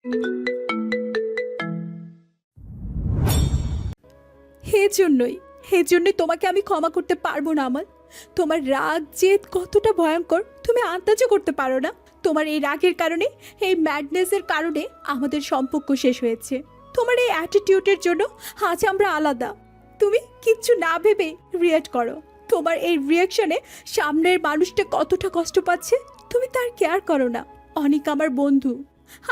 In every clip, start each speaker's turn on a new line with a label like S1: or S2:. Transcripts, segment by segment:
S1: এই জন্যই তোমাকে আমি ক্ষমা করতে পারবো না আমাল। তোমার রাগ জেদ কতটা ভয়ঙ্কর তুমি আন্দাজও করতে পারো না। তোমার এই রাগের কারণে, এই ম্যাডনেসের কারণে আমাদের সম্পর্ক শেষ হয়েছে। তোমার এই অ্যাটিটিউডের জন্য আজ আমরা আলাদা। তুমি কিচ্ছু না ভেবে রিয়েক্ট করো। তোমার এই রিয়াকশনে সামনের মানুষটা কতটা কষ্ট পাচ্ছে তুমি তার কেয়ার করো না। অনেক আমার বন্ধু,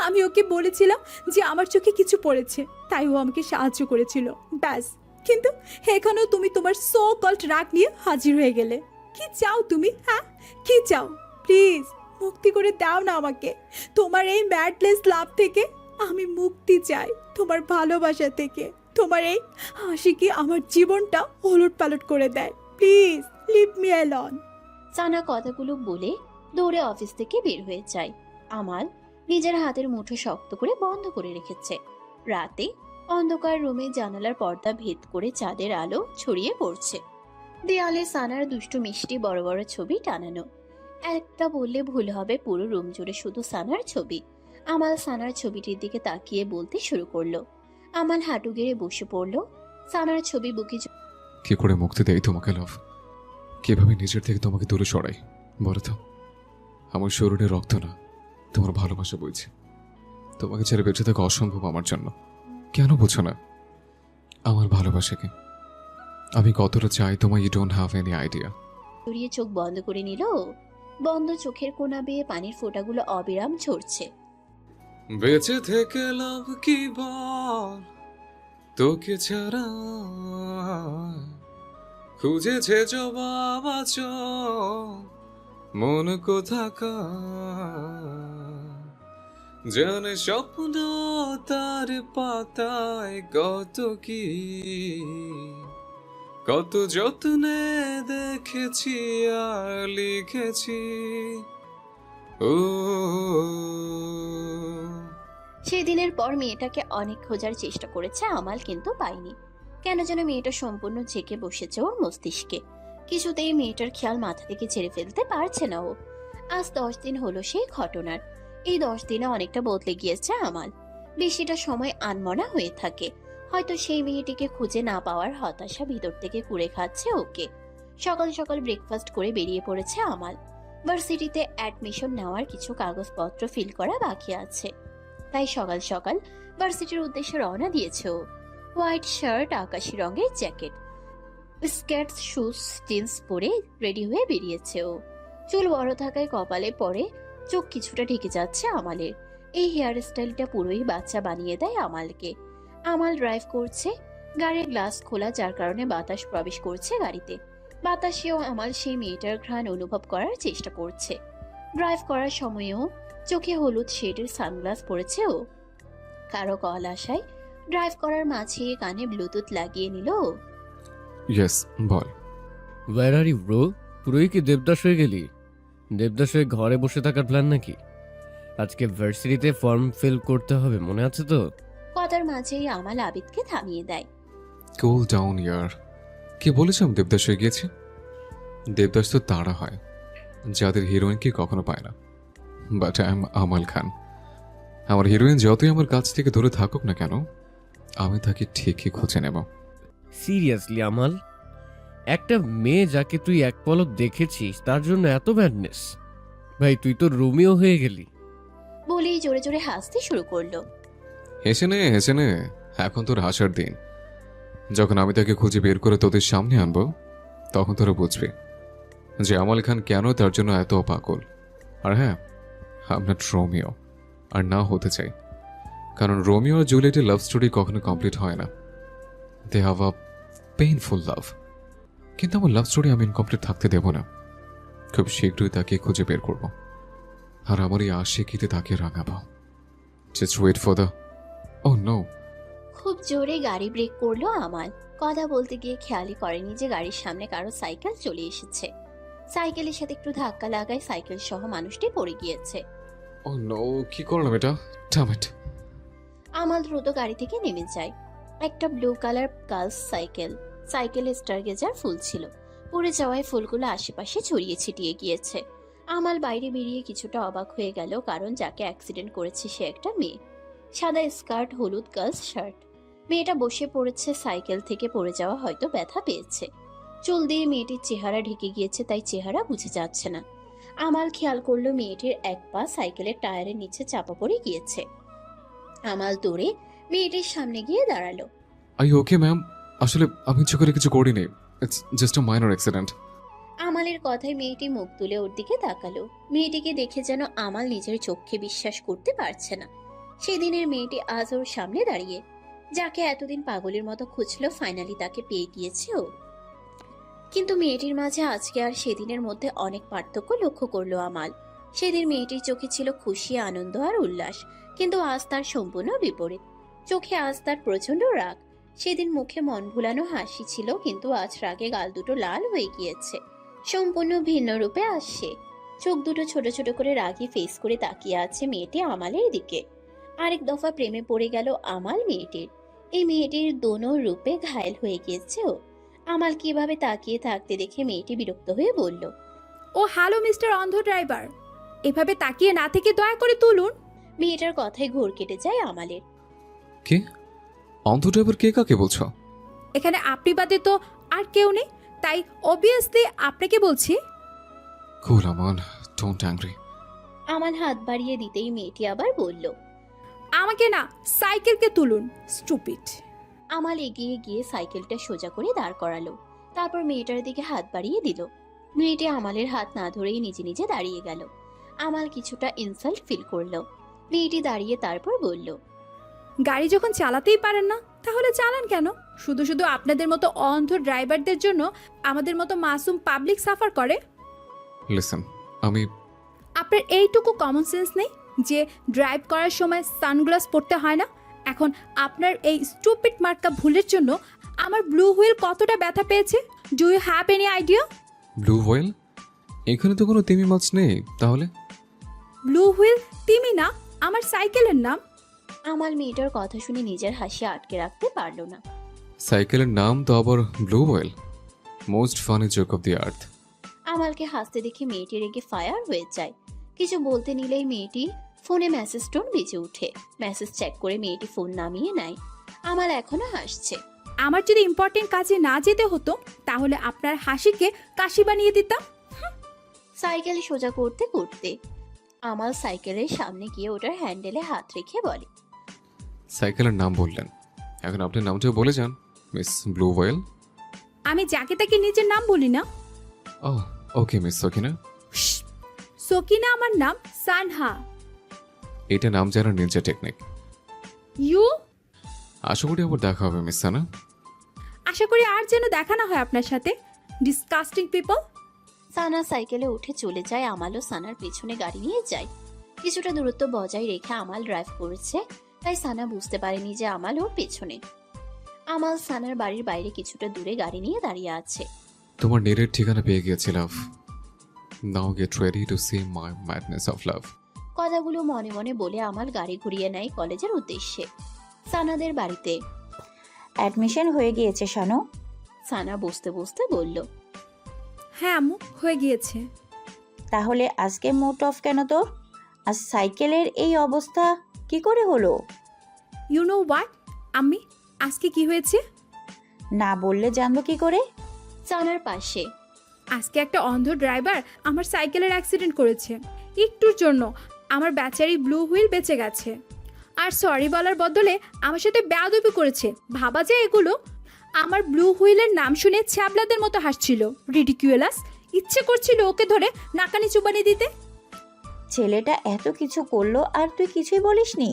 S1: আমি ওকে বলেছিলাম যে আমার চোখে কিছু পড়েছে, তাই ও আমাকে সাহায্য করেছিল, ব্যাস। কিন্তু এখানেও তুমি তোমার সো কল্ড রাগ নিয়ে হাজির হয়ে গেলে। কি চাও তুমি? হ্যাঁ, কি চাও? প্লিজ মুক্তি করে দাও না আমাকে তোমার এই ম্যাডলেস লাভ থেকে। আমি মুক্তি চাই তোমার ভালোবাসা থেকে। তোমার এই হাসি কি আমার জীবনটা ওলট পালট করে দেয়। Please leave me alone.
S2: Sana কথাগুলো বলে দৌড়ে অফিস থেকে বের হয়ে যায়। আমাল নিজের হাতের মুঠো শক্ত করে বন্ধ করে রেখেছে। রাতে অন্ধকার রুমে জানালার পর্দা ভেদ করে চাঁদের আলো ছড়িয়ে পড়ছে। দেয়ালে সানার দুষ্টু মিষ্টি বড় বড় ছবি টানানো। একটা বললে ভুল হবে, পুরো রুম জুড়ে শুধু সানার ছবি। আমাল সানার ছবিটির দিকে তাকিয়ে বলতে শুরু করলো। আমাল হাঁটু গেড়ে বসে পড়লো। সানার ছবি বুকে
S3: কি করে মুক্তি দেয় তোমাকে লাভ? কিভাবে নিজের থেকে তোমাকে দূরে সরাই বলো তো? আমার শরীরে রক্ত না, তোমার ভালোবাসা বইছে। তোমাকে ছেড়ে বেঁচে থাকা অসম্ভব আমার জন্য। কেন বুঝো না আমার ভালোবাসাকে? আমি কতটা চাই তোমায়, you don't have any idea.
S2: জড়িয়ে চোখ বন্ধ করে নিল। বন্ধ চোখের কোনা বেয়ে পানির ফোঁটাগুলো অবিরাম ঝরছে।
S3: বেঁচে থেকে লাভ কি বল, তোকে ছাড়া খুঁজেছে জবাব আজ মন কোথাকার। জানে স্বপ্ন তার পাতায় কত কি, কত যত্নে দেখেছি আর লিখেছি। ও
S2: সেদিনের পর মেয়েটাকে অনেক খোঁজার চেষ্টা করেছে আমাল, কিন্তু পায়নি। কেন যেন মেয়েটা সম্পূর্ণ ঝেঁকে বসেছে ওর মস্তিষ্কে। কিছুতেই মেয়েটার খেয়াল মাথা থেকে ছেড়ে ফেলতে পারছে না ও। আজ 10 দিন হলো সেই ঘটনার। এই 10 দিনে অনেকটা বদলে গিয়েছে আমাল। বেশিটা সময় আনমনা হয়ে থাকে। হয়তো সেই মেয়েটিকে খুঁজে না পাওয়ার হতাশা ভিতর থেকে কুড়ে খাচ্ছে ওকে। সকাল সকাল ব্রেকফাস্ট করে বেরিয়ে পড়েছে আমাল। ভার্সিটিতে অ্যাডমিশন নেওয়ার কিছু কাগজপত্র ফিল করা বাকি আছে, তাই সকাল সকাল ভার্সিটির উদ্দেশ্যে রওনা দিয়েছে ও। হোয়াইট শার্ট, আকাশি রঙের জ্যাকেট, স্কেটস, শুজ, জিন্স পরে রেডি হয়ে বেরিয়েছে ও। চুল বড় থাকায় কপালে পরে চোখ কিছুটা ঢেকে যাচ্ছে আমালের। এই হেয়ার স্টাইলটা পুরোই বাচ্চা বানিয়ে দেয় আমালকে। আমাল ড্রাইভ করছে। গাড়ির গ্লাস খোলা, যার কারণে বাতাস প্রবেশ করছে গাড়িতে। বাতাসেও আমাল সেই মেয়েটার ঘ্রাণ অনুভব করার চেষ্টা করছে। ড্রাইভ করার সময়ও চোখে হলুদ শেডের সানগ্লাস পরেছে ও। কারো কল আসায় ড্রাইভ করার মাঝে কানে ব্লুটুথ লাগিয়ে নিল ও।
S3: ইয়েস বল।
S4: Where are you bro? পুরোই কি দেবদাস হয়ে গেলি? দেবদাস হয়ে ঘরে বসে থাকার প্ল্যান নাকি? আজকে ভার্সিটিতে ফর্ম ফিল করতে হবে, মনে আছে তো?
S2: কথার মাঝেই আমাল আবিদকে থামিয়ে দেয়।
S3: কুল ডাউন ইয়ার। কে বলেছে আমি দেবদাস হয়ে গিয়েছি? দেবদাস তো তারা হয় যাদের হিরোইনকে কখনো পায় না। বাট আই এম আমাল খান। আমার হিরোইন যতই আমার কাছ থেকে দূরে থাকুক না কেন, আমি তাকে ঠিকই খুঁজে নেব।
S4: সিরিয়াসলি আমাল? একটা মেয়ে যাকে তুই এক পলক দেখেছিস তার জন্য এত ব্যাডনেস? ভাই তুই তো রোমিও হয়ে গেলি।
S2: বলেই জোরে জোরে হাসতে শুরু করলো।
S3: হেসে নে হেসে নে, এখন তোর হাসার দিন। যখন আমি তাকে খুঁজে বের করে তোদের সামনে আনবো, তখন তোরা বুঝবে যে আমাল খান কেন তার জন্য এত পাগল। আর হ্যাঁ, আমরা রোমিও আর না হতে চাই, কারণ রোমিও আর জুলিয়েটের লাভ স্টোরি কখনো কমপ্লিট হয় না। দে হ্যাভ আ পেইনফুল লাভ। কিন্তু আমার লাভ স্টোরি আমি ইনকমপ্লিট থাকতে দেব না। খুব শীঘ্রই তাকে খুঁজে বের করব, আর আমার এই আশিকিতে তাকে রাঙাবো। Just wait for the no.
S2: খুব জোরে গাড়ি ব্রেক করলো আমাল। কথা বলতে গিয়ে খেয়ালই করেনি যে গাড়ির সামনে কারো সাইকেল চলে এসেছে। সাইকেলের সাথে একটু ধাক্কা লাগায় সাইকেল সহ মানুষটি পড়ে গিয়েছে।
S3: ও নো, কি করলাম এটা? Damn it.
S2: আমাল দ্রুত গাড়ি থেকে নেমে যায়। একটা ব্লু কালার গার্লস সাইকেল। সাইকেলের স্টারগেজার ফুল ছিল। পড়ে যাওয়ায় ফুলগুলো আশেপাশে ছড়িয়ে ছিটিয়ে গিয়েছে। আমাল বাইরে বেরিয়ে কিছুটা অবাক হয়ে গেল, কারণ যাকে অ্যাক্সিডেন্ট করেছে সে একটা মেয়ে। সাদা স্কার্ট, হলুদ গার্লস শার্ট। মেয়েটা বসে পড়েছে, সাইকেল থেকে পড়ে যাওয়া হয়তো ব্যথা পেয়েছে। চুল দিয়ে মেয়েটির চেহারা ঢেকে গিয়েছে, তাই চেহারা বুঝে যাচ্ছে না। আমাল খেয়াল করলো মেয়েটির এক পা সাইকেলের টায়ারের নিচে চাপা পড়ে গিয়েছে। আমাল দৌড়ে মেয়েটির সামনে গিয়ে দাঁড়ালো।
S3: I okay ma'am? আসলে আমি ইচ্ছে করে কিছু করিনি, it's just a minor accident.
S2: আমালের কথায় মেয়েটি মুখ তুলে ওর দিকে তাকালো। মেয়েটিকে দেখে যেন আমাল নিজের চোখে বিশ্বাস করতে পারছে না। সেদিনের মেয়েটি আজ ওর সামনে দাঁড়িয়ে, যাকে এতদিন পাগলের মতো খুঁজলো, ফাইনালি তাকে পেয়ে গিয়েছে ও। কিন্তু মেয়েটির মাঝে আজকে আর সেদিনের মধ্যে অনেক পার্থক্য লক্ষ্য করলো আমাল। সেদিন মেয়েটির চোখে ছিল খুশি, আনন্দ আর উল্লাস, কিন্তু আজ তার সম্পূর্ণ বিপরীত। চোখে আজ তার প্রচন্ড রাগ। সেদিন মুখে মন ভুলানো হাসি ছিল, কিন্তু আজ রাগে গাল দুটো লাল হয়ে গিয়েছে। সম্পূর্ণ ভিন্ন রূপে আসছে। চোখ দুটো ছোট ছোট করে রাগি ফেস করে তাকিয়ে আছে মেয়েটি আমালের দিকে। আরেক দফা প্রেমে পড়ে গেল আমাল মেয়েটির। এই মেয়েটির দোনো রূপে ঘায়েল হয়ে গিয়েছে ও। আমাল কিভাবে তাকিয়ে থাকতে দেখে মেয়েটি বিরক্ত হয়ে বলল,
S1: ও হ্যালো মিস্টার অন্ধ ড্রাইভার, এভাবে তাকিয়ে না থেকে দয়া করে তুলুন।
S2: মেয়েটার কথায় ঘোর কেটে যায় আমালের।
S3: কে? অন্ধ ড্রাইভার কে? কাকে বলছো?
S1: এখানে আপনি বাদে তো আর কেউ নেই, তাই অবভিয়াসলি আপনাকে বলছি।
S3: কুল আমান, ডোন্ট অ্যাংরি।
S2: আমাল হাত বাড়িয়ে দিতেই মেয়েটি আবার বলল,
S1: আমাকে না, সাইকেলকে তুলুন, স্টুপিড।
S2: আমাল এগিয়ে গিয়ে সাইকেলটা সোজা করে দাঁড় করালো। তারপর মেয়েটার দিকে হাত বাড়িয়ে দিল। মেয়েটি আমালের হাত না ধরেই নিজে নিজে দাঁড়িয়ে গেল। আমাল কিছুটা ইনসাল্ট ফিল করলো। মেয়েটি দাঁড়িয়ে তারপর বলল,
S1: গাড়ি যখন চালাতেই পারেন না, তাহলে চালান কেন? শুধু শুধু আপনাদের মতো অন্ধ ড্রাইভারদের জন্য আমাদের মতো মাসুম পাবলিক সাফার করে।
S3: লিসেন, আমি
S1: আপনার এইটুকু কমন সেন্স নেই যে ড্রাইভ করার সময় সানগ্লাস পরতে হয় না? এখন আপনার এই স্টুপিড মার্কা ভুলের জন্য আমার ব্লু হুইল কতটা ব্যথা পেয়েছে, do you have any idea?
S3: Blue whale? এখানে তো কোনো তিমি মাছ নেই তাহলে।
S1: ব্লু হুইল তিমি না, আমার সাইকেলের নাম।
S2: আমাল মেয়েটার কথা শুনে নিজের হাসি আটকে রাখতে পারল না।
S3: সাইকেলের নাম তো আবার blue whale? Most funny joke of the earth.
S2: আমালকে হাসতে দেখে মেয়েটি রেগে ফায়ার হয়ে যায়। কিছু বলতে নিলেই মেয়েটি ফোনে মেসেজ টোন বেজে উঠে। মেসেজ চেক করে মেয়েটি ফোন নামিয়ে নেয়। আমাল এখনো হাসছে।
S1: আমার যদি ইম্পর্টেন্ট কাজে না যেতে হতো, তাহলে আপনার হাসিকে কাশি বানিয়ে দিতাম।
S2: সাইকেল সোজা করতে করতে আমাল সাইকেলের সামনে গিয়ে ওটার হ্যান্ডেলে হাত রেখে বলে,
S3: সাইকেলের নাম বললেন, এখন আপনার নামটাও বলে যান, মিস ব্লু হোয়েল।
S1: আমি যাকে তাকে নিজের নাম বলি না।
S3: ও ওকে মিস সকিনা।
S1: সকিনা আমার নাম, সানহা।
S3: এটা নাম জানার নিনজা টেকনিক।
S1: ইউ?
S3: আশা করি আবার দেখা হবে মিস সানা।
S1: আশা করি আর যেন দেখা না হয় আপনার সাথে, ডিসকাস্টিং পিপল।
S2: সানা সাইকেলে উঠে চলে যায়। আমালও সানার পেছনে গাড়ি নিয়ে যায়। কিছুটা দূরত্ব বজায় রেখে আমাল ড্রাইভ করেছে, তাই সানা বুঝতে পারেনি যে আমাল ওর পেছনে। আমাল সানার বাড়ির বাইরে কিছুটা দূরে গাড়ি নিয়ে দাঁড়িয়ে আছে।
S3: তোমার নেরের ঠিকানা পেয়ে গিয়েছি love. Now get ready to see my madness of love.
S2: কথাগুলো মনে মনে বলে আমাল গাড়ি ঘুরিয়ে নেয় কলেজের উদ্দেশ্যে, সানাদের বাড়িতে।
S5: অ্যাডমিশন হয়ে গিয়েছে শানু।
S2: সানা বসতে বসতে বলল,
S1: হ্যাঁ আম্মু, হয়ে গিয়েছে।
S5: তাহলে আজকে মুড অফ কেন তোর? আজ সাইকেলের এই অবস্থা কি করে হলো?
S1: ইউ নো হোয়াট আম্মি, আজকে কি হয়েছে?
S5: না বললে জানবো কি করে?
S2: সানার পাশে।
S1: আজকে একটা অন্ধ ড্রাইভার আমার সাইকেলের অ্যাক্সিডেন্ট করেছে। একটুর জন্য আমার বেচারি ব্লু হুইল বেঁচে গেছে। আর সরি বলার বদলে আমার সাথে বেয়াদবি করেছে। ভাবা যায় এগুলো? আমার ব্লু হুইলের নাম শুনে ছ্যাবলাদের মতো হাসছিল, রিডিকিউলাস। ইচ্ছে করছিল ওকে ধরে নাকানি চুবানি দিতে।
S5: ছেলেটা এত কিছু করলো আর তুই কিছুই বলিসনি?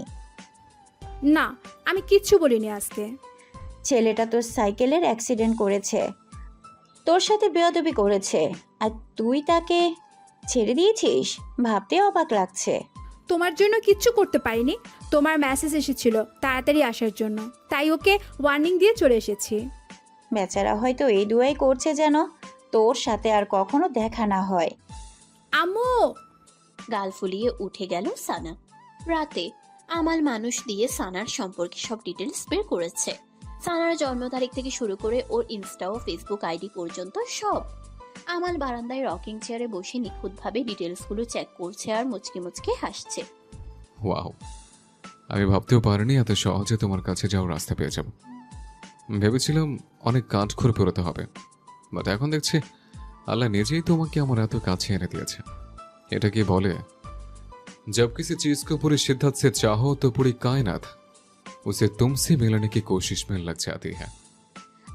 S1: না, আমি কিচ্ছু বলিনি আজকে।
S5: ছেলেটা তোর সাইকেলের অ্যাক্সিডেন্ট করেছে, তোর সাথে বেয়াদবি করেছে, আর তুই তাকে ছেড়ে দিয়েছিস? ভাবতে অবাক লাগছে।
S1: তোমার জন্য কিচ্ছু করতে পারিনি। তোমার মেসেজ এসেছিল তাড়াতাড়ি আসার জন্য, তাই ওকে ওয়ার্নিং দিয়ে চলে এসেছি।
S5: বেচারা হয়তো এই দুয়াই করছে যেন তোর সাথে আর কখনো দেখা না হয়।
S1: আম্মু!
S2: গাল ফুলিয়ে উঠে গেল সানা। রাতে আমাল মানুষ দিয়ে সানার সম্পর্কে সব ডিটেলস বের করেছে। সানার জন্ম তারিখ থেকে শুরু করে ওর ইনস্টা ও ফেসবুক আইডি পর্যন্ত সব। আমাল বারান্দায় রকিং চেয়ারে বসে নিখুঁতভাবে ডিটেলসগুলো চেক করছে আর মুচকি মুচকি হাসছে।
S3: ওয়াও, আমি ভাবতেও পারিনি এত সহজে তোমার কাছে যাওয়ার রাস্তা পেয়ে যাব। ভেবেছিলাম অনেক কাঠখড় পেরোতে হবে, বাট এখন দেখছি আল্লাহ নিজেই তোমাকে আমার এত কাছে এনে দিয়েছে। এটা কি বলে, जब किसी चीज को पूरी शिद्दत से चाहो तो पूरी कायनात उसे तुमसे मिलाने की कोशिश में लग जाती है।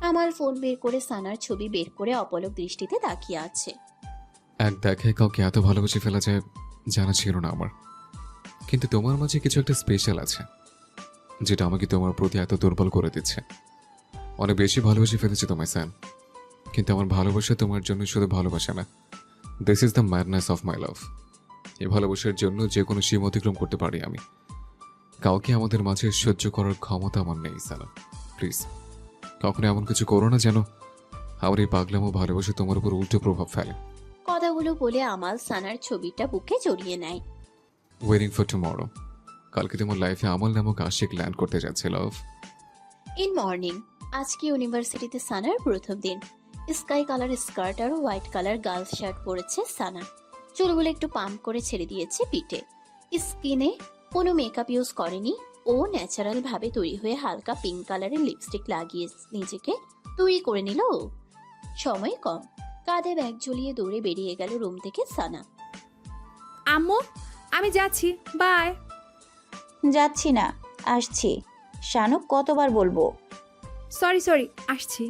S2: আমার ফোন বের করে সানার ছবি বের করে অপলক দৃষ্টিতে তাকিয়ে আছে।
S3: এক দেখে কাউকে এত ভালোবেসে ফেলা যায় জানা ছিল না আমার, কিন্তু তোমার মাঝে কিছু একটা স্পেশাল আছে যেটা আমাকে তোমার প্রতি এত দুর্বল করে দিচ্ছে। অনেক বেশি ভালোবেসে ফেলেছি তোমায় স্যান, কিন্তু আমার ভালোবাসা তোমার জন্য শুধু ভালোবাসা না, this is the madness of my love. এই ভালোবাসার জন্য যে কোনো সীমা অতিক্রম করতে পারি আমি। কাউকে আমাদের মাঝে সহ্য করার ক্ষমতা আমার নেই সানা। প্লিজ কখনো এমন কিছু করো না যেন আমার এই পাগলামো ভালোবাসা তোমার উপর উল্টো প্রভাব ফেলে।
S2: কথাগুলো বলে আমাল সানার ছবিটা বুকে জড়িয়ে নেয়।
S3: ওয়েটিং ফর টুমরো, কালকে তোমার লাইফে আমল নামক আশিক ল্যান্ড করতে যাচ্ছে লাভ।
S2: ইন মর্নিং, আজকে ইউনিভার্সিটিতে সানার প্রথম দিন। স্কাই কালার স্কার্ট আর হোয়াইট কালার গার্লস শার্ট পরেছে সানা। চুলগুলো একটু পাম্প করে ছেড়ে দিয়েছে পিঠে। স্কিনে কোনো মেকআপ ইউজ করেনি। ও ন্যাচারাল ভাবে তৈরি হয়ে হালকা পিঙ্ক কালারের লিপস্টিক লাগিয়ে নিজেকে তৈরি করে নিল। সময় কম, কাঁধে ব্যাগ ঝুলিয়ে দৌড়ে বেরিয়ে গেল রুম থেকে সানা।
S1: আম্মু, আমি যাচ্ছি, বাই।
S5: যাচ্ছি না, আসছি। শানু কতবার বলবো?
S1: সরি, আসছি।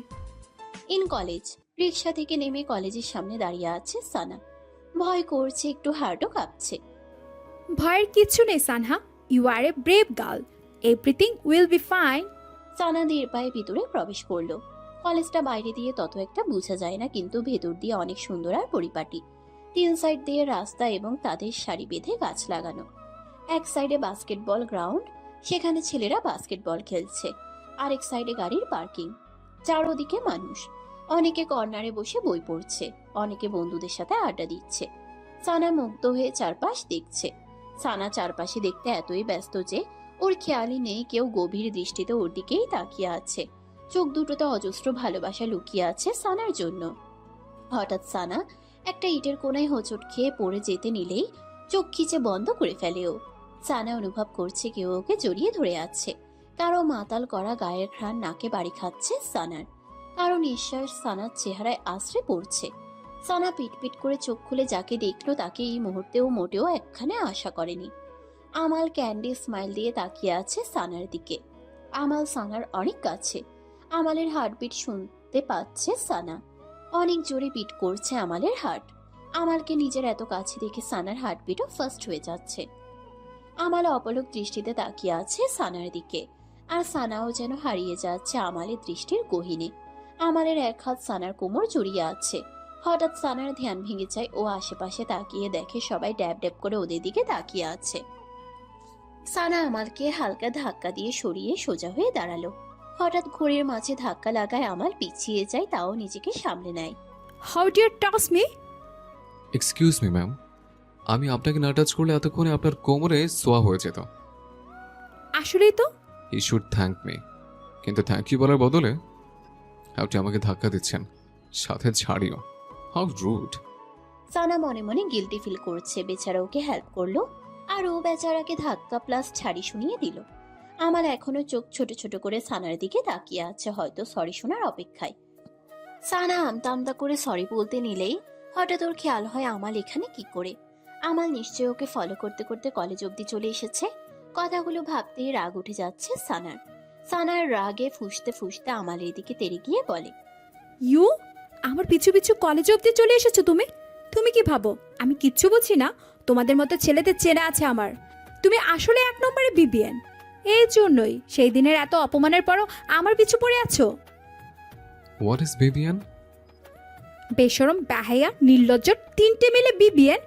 S2: ইন কলেজ, রিক্সা থেকে নেমে কলেজের সামনে দাঁড়িয়ে আছে সানা। ভয় করছে, একটু হার্টও কাঁপছে।
S1: ভয়ের কিচ্ছু নেই Sanha, you are a brave girl, everything will be fine.
S2: Sana ধীর পায়ে ভিতরে প্রবেশ করলো। কলেজটা বাইরে দিয়ে তত একটা বোঝা যায় না, কিন্তু ভেতর দিয়ে অনেক সুন্দর আর পরিপাটি। তিন সাইড দিয়ে রাস্তা এবং তাদের সারি বেঁধে গাছ লাগানো। এক সাইডে বাস্কেটবল গ্রাউন্ড, সেখানে ছেলেরা বাস্কেটবল খেলছে। আরেক সাইডে গাড়ির পার্কিং। চারদিকে মানুষ, অনেকে কর্নারে বসে বই পড়ছে, অনেকে বন্ধুদের সাথে আড্ডা দিচ্ছে। সানা মুগ্ধ হয়ে চারপাশ দেখছে। সানা চারপাশে দেখতে এতই ব্যস্ত যে ওর খেয়ালই নেই কেউ গভীর দৃষ্টিতে ওর দিকেই তাকিয়ে আছে। চোখ দুটোতে অজস্র ভালোবাসা লুকিয়ে আছে সানার জন্য। হঠাৎ সানা একটা ইটের কোনায় হোঁচট খেয়ে পড়ে যেতে নিলেই চোখ খিচে বন্ধ করে ফেলে ও। সানা অনুভব করছে কেউ ওকে জড়িয়ে ধরে আছে। কারো মাতাল করা গায়ের ঘ্রাণ নাকে বাড়ি খাচ্ছে সানার। কারো নিঃশ্বাস সানার চেহারায় আশ্রে পড়ছে। সানা পিটপিট করে চোখ খুলে যাকে দেখলো তাকে এই মুহূর্তেও মোটেও একখানে আশা করেনি। আমাল ক্যান্ডি স্মাইল দিয়ে তাকিয়ে আছে সানার দিকে। আমাল সানার অনেক কাছে। আমালের হার্টবিট শুনতে পাচ্ছে সানা। অনেক জোরে বিট করছে আমালের হার্ট। আমালকে নিজের এত কাছে দেখে সানার হার্টবিটও ফাস্ট হয়ে যাচ্ছে। আমাল অপলক দৃষ্টিতে তাকিয়ে আছে সানার দিকে, আর সানাও যেন হারিয়ে যাচ্ছে আমালের দৃষ্টির গহীনে। আমালের এক হাত সানার কোমর জড়িয়ে আছে। হঠাৎ সানার ধ্যান ভেঙে যায়। ও আশেপাশে তাকিয়ে দেখে সবাই ড্যাব ড্যাব করে ওদের দিকে তাকিয়ে আছে। সানা আমালকে হালকা ধাক্কা দিয়ে সরিয়ে সোজা হয়ে দাঁড়ালো। হঠাৎ ঘোরের মাঝে ধাক্কা লাগায় আমাল পিছিয়ে যায়, তাও নিজেকে সামলে নেয়।
S1: How dare touch me?
S3: Excuse me ma'am, আমি আপনাকে না টাচ করলে এতক্ষণে আপনার কোমরে সোয়া হয়ে যেত।
S1: আসলেই তো।
S3: ই শুড থ্যাঙ্ক মি, কিন্তু থ্যাংক ইউ বলার বদলে আপনি আমাকে ধাক্কা দিচ্ছেন, সাথে ছাড়িও। How rude.
S2: সানা মনে মনে গিল্টি ফিল করছে। বেচারা ওকে হেল্প করলো, আর ও বেচারাকে ধাক্কা প্লাস ছাড়ি শুনিয়ে দিল। আমার এখনো চোখ ছোট ছোট করে সানার দিকে তাকিয়ে আছে, হয়তো সরি শোনার অপেক্ষায়। সানা আমতা আমতা করে সরি বলতে নিলেই হঠাৎ ওর খেয়াল হয় আমাল এখানে কি করে। আমাল নিশ্চয় ওকে ফলো করতে করতে কলেজ অব্দি চলে এসেছে। কথাগুলো ভাবতেই রাগ উঠে যাচ্ছে সানার। সানার রাগে ফুঁসতে ফুঁসতে আমালের দিকে তেড়ে গিয়ে বলে,
S1: ইউ আমার পিছু পিছু কলেজ অব্দি চলে এসেছো তুমি? তুমি কি ভাবো আমি কিচ্ছু বুঝি না? তোমাদের মতো ছেলেদের চেনা আছে আমার। তুমি আসলে এক নম্বরে বিবিএন। এই জন্যই সেই দিনের এত অপমানের পরও আমার পিছু পড়ে আছো।
S3: What is BBN?
S1: বেশরম, বেহায়া, নির্লজ্জ, তিনটে মিলে বিবিএন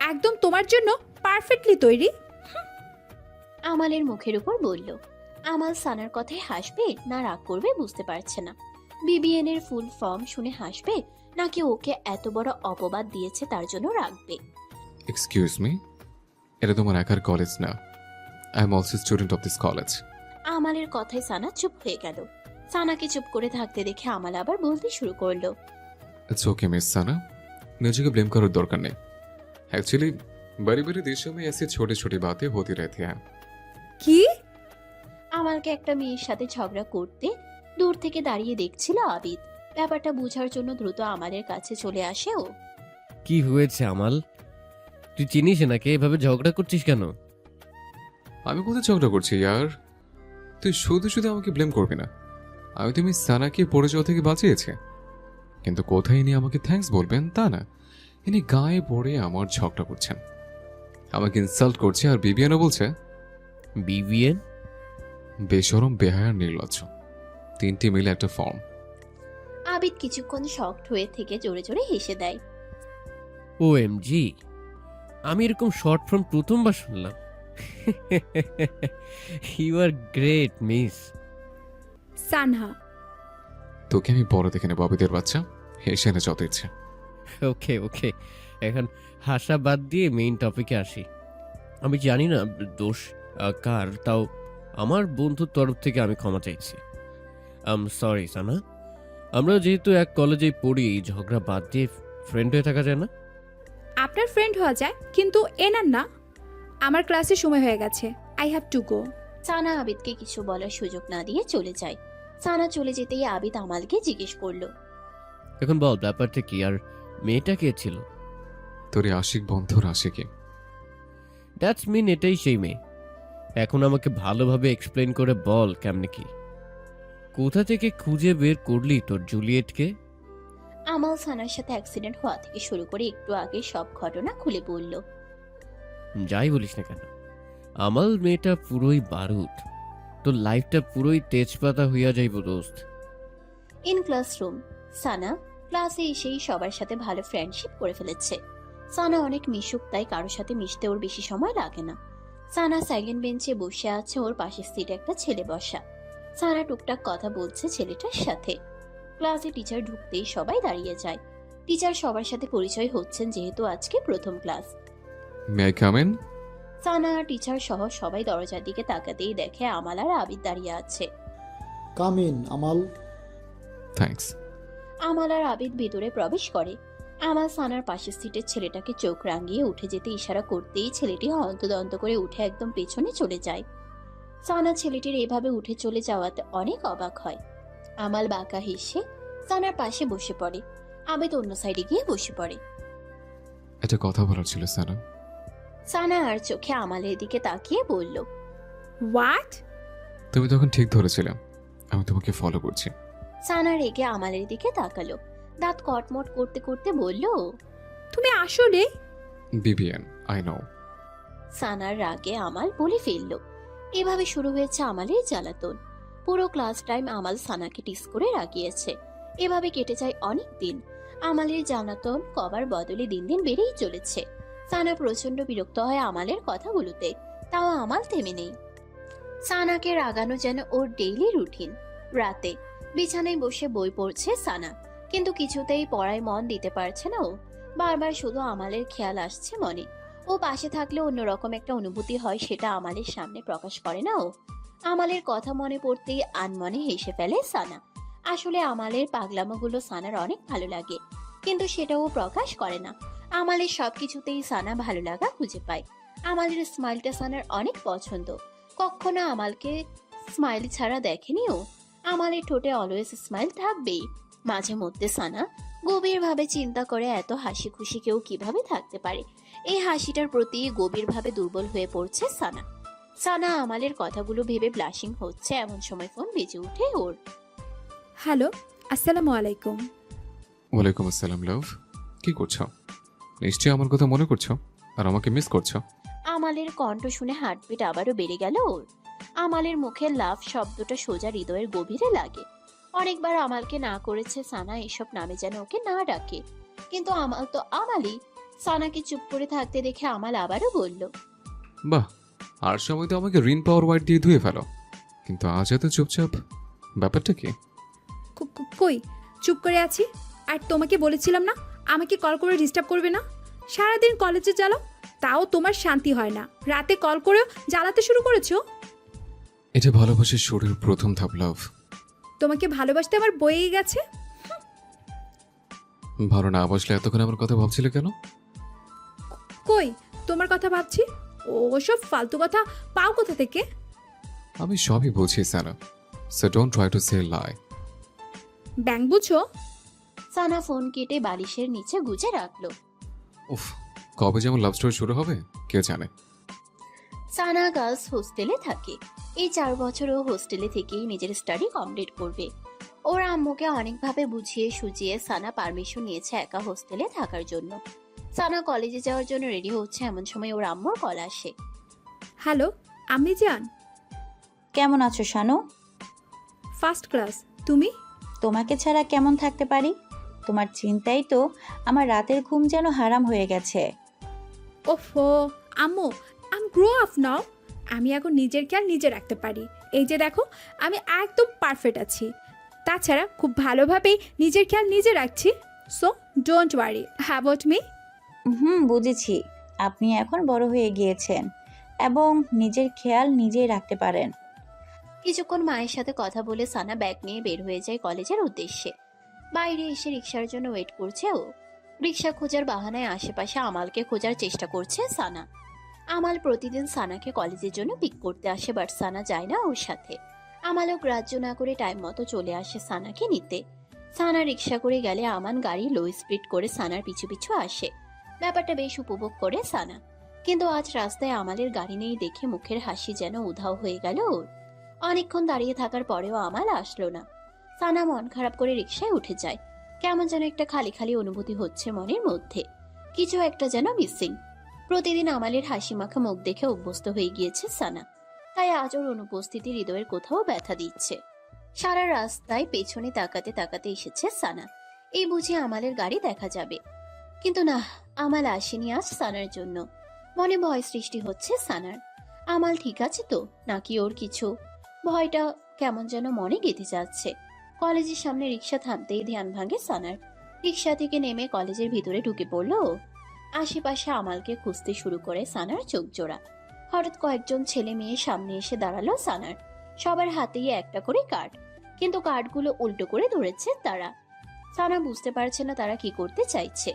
S1: একদম তোমার জন্য পারফেক্টলি তৈরি।
S2: আমালের মুখের উপর বলল। আমাল সানার কথায় হাসবে না রাগ করবে বুঝতে পারছে না। বিবিএন এর ফুল ফর্ম শুনে হাসবে নাকি ওকে এত বড় অপবাদ দিয়েছে তার জন্য রাখবে।
S3: এক্সকিউজ মি, এটা তোমার একার কলেজ না, I am also student of this college.
S2: আমালের কথায় সানা চুপ হয়ে গেল। সানাকে চুপ করে থাকতে দেখে আমাল আবার বলতে শুরু করলো।
S3: इट्स ओके मिस साना, मुझे ब्लेम करो दरकार नहीं। एक्चुअली बड़ी बड़ी देशों में ऐसी छोटी छोटी बातें होती रहती हैं।
S1: কি
S2: আমালকে একটা মেয়ের সাথে ঝগড়া করতে দূর থেকে দাঁড়িয়ে দেখছিল আবিদ। ব্যাপারটা বোঝার জন্য দ্রুত আমালের কাছে চলে আসে ও।
S4: কি হয়েছে আমাল? তুই চিনিস নাকি, এভাবে ঝগড়া করছিস কেন?
S3: আমি কোথায় ঝগড়া করছি ইয়ার? তুই শুধু শুধু আমাকে ব্লেম করবি না। আমি তুমি সানাকে পড়ে যাওয়া থেকে বাঁচিয়েছে, কিন্তু কোথায় ইনি আমাকে থ্যাঙ্কস বলবেন তা না, ইনি গায়ে পড়ে আমার ঝগড়া করছেন, আমাকে ইনসাল্ট করছে। আর বিবিয়ানও বলছে
S4: বিবিএন?
S3: বেশরম, বেহায়ার, নির্লজ্জ, তিনটি মিলে একটা ফর্ম।
S2: আবিদ কিছুক্ষণ শকড হয়ে থেকে জোরে জোরে হেসে দেয়।
S4: OMG, আমি এরকম শর্ট ফর্ম প্রথমবার শুনলাম। You are great miss.
S1: Sanha,
S3: তোকে আমি বড় দেখে নেবো ববিদের বাচ্চা, হেসে নে যত ইচ্ছে।
S4: ওকে ওকে, এখন হাসা বাদ দিয়ে মেইন টপিকে আসি। আমি জানি না দোষ কার, তাও আমার বন্ধুর তরফ থেকে আমি ক্ষমা চাইছি। সরি সানা, আমরা যেহেতু এক কলেজেই পড়ি, ঝগড়া বাদ দিয়ে ফ্রেন্ড হয়ে থাকা যায় না?
S1: আপনার ফ্রেন্ড হওয়া যায়, কিন্তু এনার না। আমার ক্লাসে সময় হয়ে গেছে, আই হ্যাভ টু গো।
S2: সানা আবিদকে কিছু বলার সুযোগ না দিয়ে চলে যায়। সানা চলে যেতেই আবিদ আমালকে জিজ্ঞেস করলো,
S4: এখন বল ব্যাপারটা কি, আর মেয়েটা কে ছিল?
S3: তোর এই আশিক বন্ধুর আশিকি।
S4: দ্যাটস মিন এটাই সেই মেয়ে। এখন আমাকে ভালোভাবে এক্সপ্লেন করে বল কেমনে কি, কোথা থেকে খুঁজে বের করলি তোর জুলিয়েটকে?
S2: আমাল সানার সাথে অ্যাক্সিডেন্ট হওয়া থেকে শুরু করে একটু আগে সব ঘটনা খুলে বলল।
S4: যাই বলিস না কেন, আমাল মেয়েটা পুরোই বারুদ, তোর লাইফটা পুরোই তেজপাতা হইয়া যাইব দোস্ত।
S2: ইন ক্লাসরুম, সানা ক্লাসে এসেই সবার সাথে ভালো ফ্রেন্ডশিপ করে ফেলেছে। সানা অনেক মিশুক, তাই কারোর সাথে মিশতে ওর বেশি সময় লাগে না। সানা সেকেন্ড বেঞ্চে বসে আছে, ওর পাশের সিটে একটা ছেলে বসা। সানা টুকটাক কথা বলছে ছেলেটার সাথে। ক্লাসে টিচার ঢুকতেই সবাই দাঁড়িয়ে যায়। টিচার সবার সাথে পরিচয় হচ্ছেন, যেহেতু আজকে প্রথম class.
S3: May I come in?
S2: Sana আর টিচার সহ সবাই দরজার দিকে তাকাতেই দেখে আমাল আর আবিদ দাঁড়িয়ে আছে।
S6: Come in Amal.
S3: Thanks.
S2: Amal আর আবিদ ভিতরে প্রবেশ করে। আমাল সানার পাশের সিটের ছেলেটাকে চোখ রাঙিয়ে উঠে যেতে ইশারা করতেই ছেলেটি হন্তদন্ত করে উঠে একদম পেছনে চলে যায়। সানা ছেলেটির এভাবে উঠে চলে যাওয়াতে অনেক অবাক হয়। আমাল বাঁকা হেসে সানার পাশে বসে পড়ে। আবিদ অন্য সাইডে গিয়ে বসে পড়ে।
S3: একটা কথা বলার ছিল সানা।
S2: সানা আর চোখে আমালের দিকে তাকিয়ে বলল,
S1: হোয়াট?
S3: তুমি তখন ঠিক ধরেছিলে, আমি তোমাকে ফলো করছি।
S2: সানা রেগে আমালের দিকে তাকালো, দাঁত কটমট করতে করতে বলল,
S1: তুমি আসলে?
S3: BBN, I know.
S2: সানার রাগে আমাল বলে ফেলল। এভাবে শুরু হয়েছে আমালের জ্বালাতন। পুরো ক্লাস টাইম আমাল সানাকে টিস করে রাগিয়েছে। এভাবে কেটে যায় অনেক দিন। আমালের জ্বালাতন কবার বদলে দিন দিন বেড়েই চলেছে। সানা প্রচন্ড বিরক্ত হয় আমালের কথাগুলোতে, তাও আমাল থেমে নেই। সানাকে রাগানো যেন ওর ডেইলি রুটিন। রাতে বিছানায় বসে বই পড়ছে সানা, কিন্তু কিছুতেই পড়ায় মন দিতে পারছে না ও। বারবার শুধু আমালের খেয়াল আসছে মনে। ও পাশে থাকলে অন্যরকম একটা অনুভূতি হয়, সেটা আমালের সামনে প্রকাশ করে না ও। আমালের কথা মনে পড়তেই আনমনে হেসে ফেলে সানা। আসলে আমালের পাগলামোগুলো সানার অনেক ভালো লাগে, কিন্তু সেটা ও প্রকাশ করে না। আমালের সবকিছুতেই সানা ভালো লাগা খুঁজে পায়। আমালের স্মাইলটা সানার অনেক পছন্দ। কখনো আমালকে স্মাইল ছাড়া দেখেনি ও। আমালের ঠোঁটে অলওয়েজ স্মাইল থাকবেই। মাঝে মধ্যে সানা গভীরভাবে চিন্তা করে, এত হাসি খুশি কেউ কিভাবে থাকতে পারে। এই হাসিটার প্রতি গভীরভাবে দুর্বল হয়ে পড়ছে সানা। সানা আমালের কথাগুলো ভেবে ব্লাশিং হচ্ছে, এমন সময় ফোন বেজে ওঠে ওর।
S1: হ্যালো, আসসালামু আলাইকুম।
S3: ওয়ালাইকুম আসসালাম লাভ। কি করছো? নিশ্চয়ই আমার কথা মনে করছো আর আমাকে মিস করছো।
S2: আমালের কণ্ঠ শুনে হার্টবিট আবারও বেড়ে গেল ওর। আমালের মুখে লাভ শব্দটা সোজা হৃদয়ের গভীরে লাগে। অনেকবার আমালকে না করেছে সানা এসব নামে যেন ওকে না ডাকে, কিন্তু আমাল তো আমালই। সানাকে চুপ করে থাকতে দেখে আমাল আবারও বলল,
S3: বাহ, আর সময় তো আমাকে রিন পাওয়ার হোয়াইট দিয়ে ধুয়ে ফেলো, কিন্তু আজ এত চুপচাপ, ব্যাপারটা কি?
S1: কই, চুপ করে আছি। আর তোমাকে বলেছিলাম না আমাকে কল করে ডিস্টার্ব করবে না। সারাদিন কলেজে জ্বালাও, তাও তোমার শান্তি হয় না। রাতে কল করেও জ্বালাতে শুরু করেছো।
S3: এটা ভালোবাসার শুরুর প্রথম ধাপ লাভ।
S1: তোমাকে ভালোবাসতে আমার বয়েই গেছে।
S3: ভালো না বসলে এতক্ষণ আমার কথা ভাবছিলে কেন?
S1: কই, তোমার কথা ভাবছি। ওসব ফালতু কথা পাও কোথা থেকে?
S3: আমি সবই বুঝি Sana, so don't try to say lie.
S1: ব্যাং বুঝো?
S2: সানা ফোন কেটে বালিশের নিচে গুজে রাখলো।
S3: উফ, কবে যেমন লাভ স্টোরি শুরু হবে কে জানে।
S2: সানা গার্লস হোস্টেলে থাকে। এই 4 বছরও হোস্টেলে থেকেই নিজের স্টাডি কমপ্লিট করবে। ওর আম্মুকে অনেকভাবে বুঝিয়ে সুজিয়ে সানা পারমিশন নিয়েছে একা হোস্টেলে থাকার জন্য। সানা কলেজে যাওয়ার জন্য রেডি হচ্ছে, এমন সময় ওর আম্মুর কল আসে।
S1: হ্যালো আম্মি জান।
S5: কেমন আছো শানু?
S1: First class. তুমি?
S5: তোমাকে ছাড়া কেমন থাকতে পারি? তোমার চিন্তাই তো আমার রাতের ঘুম যেন হারাম হয়ে গেছে।
S1: ওফো আম্মু, আম গ্রো আপ নাও। আমি এখন নিজের খেয়াল নিজে রাখতে পারি। এই যে দেখো, আমি একদম পারফেক্ট আছি। তাছাড়া খুব ভালোভাবেই নিজের খেয়াল নিজে রাখছি। So don't worry about me.
S5: বুঝেছি। আপনি এখন বড় হয়ে গিয়েছেন এবং নিজের খেয়াল নিজেই রাখতে পারেন।
S2: কিছুক্ষণ মায়ের সাথে কথা বলে সানা ব্যাগ নিয়ে বের হয়ে যায় কলেজের উদ্দেশ্যে। বাইরে এসে রিক্সার জন্য ওয়েট করছে ও। রিক্সা খোঁজার বাহানায় আশেপাশে আমালকে খোঁজার চেষ্টা করছে সানা। আমাল প্রতিদিন সানাকে কলেজের জন্য পিক করতে আসে, বাট সানা যায় না ওর সাথে। আমালও গ্রাহ্য না করে টাইম মতো চলে আসে সানাকে নিতে। সানা রিক্সা করে গেলে আমান গাড়ি লো স্পিড করে সানার পিছু পিছু আসে। ব্যাপারটা বেশ উপভোগ করে সানা। কিন্তু আজ রাস্তায় আমালের গাড়ি নেই দেখে মুখের হাসি যেন উধাও হয়ে গেল ওর। অনেকক্ষণ দাঁড়িয়ে থাকার পরেও আমাল আসলো না। সানা মন খারাপ করে রিক্সায় উঠে যায়। কেমন যেন একটা খালি খালি অনুভূতি হচ্ছে মনের মধ্যে। কিছু একটা যেন মিসিং। প্রতিদিন আমালের হাসি মাখা মুখ দেখে অভ্যস্ত হয়ে গিয়েছে সানা। তাই আজ ওর অনুপস্থিতি হৃদয়ের কোথাও ব্যথা দিচ্ছে। সারা রাস্তায় পেছনে তাকাতে তাকাতে এসেছে সানা। এই বুঝি আমালের গাড়ি দেখা যাবে। কিন্তু না, আমাল আসেনি আজ সানার জন্য। মনে ভয় সৃষ্টি হচ্ছে সানার। আমাল ঠিক আছে তো, নাকি ওর কিছু? ভয়টা কেমন যেন মনে গেঁথে যাচ্ছে। কলেজের সামনে রিক্সা থামতেই ধ্যান ভাঙে সানার। রিক্সা থেকে নেমে কলেজের ভিতরে ঢুকে পড়লো ও। আশেপাশে আমালকে খুঁজতে শুরু করে সানার চোখ জোড়া। হঠাৎ কয়েকজন ছেলে মেয়ে সামনে এসে দাঁড়ালো সানার। সবার হাতেই একটা করে কার্ড, কিন্তু কার্ডগুলো উল্টো করে ধরেছে তারা। সানা বুঝতে পারছে না তারা কি করতে চাইছে।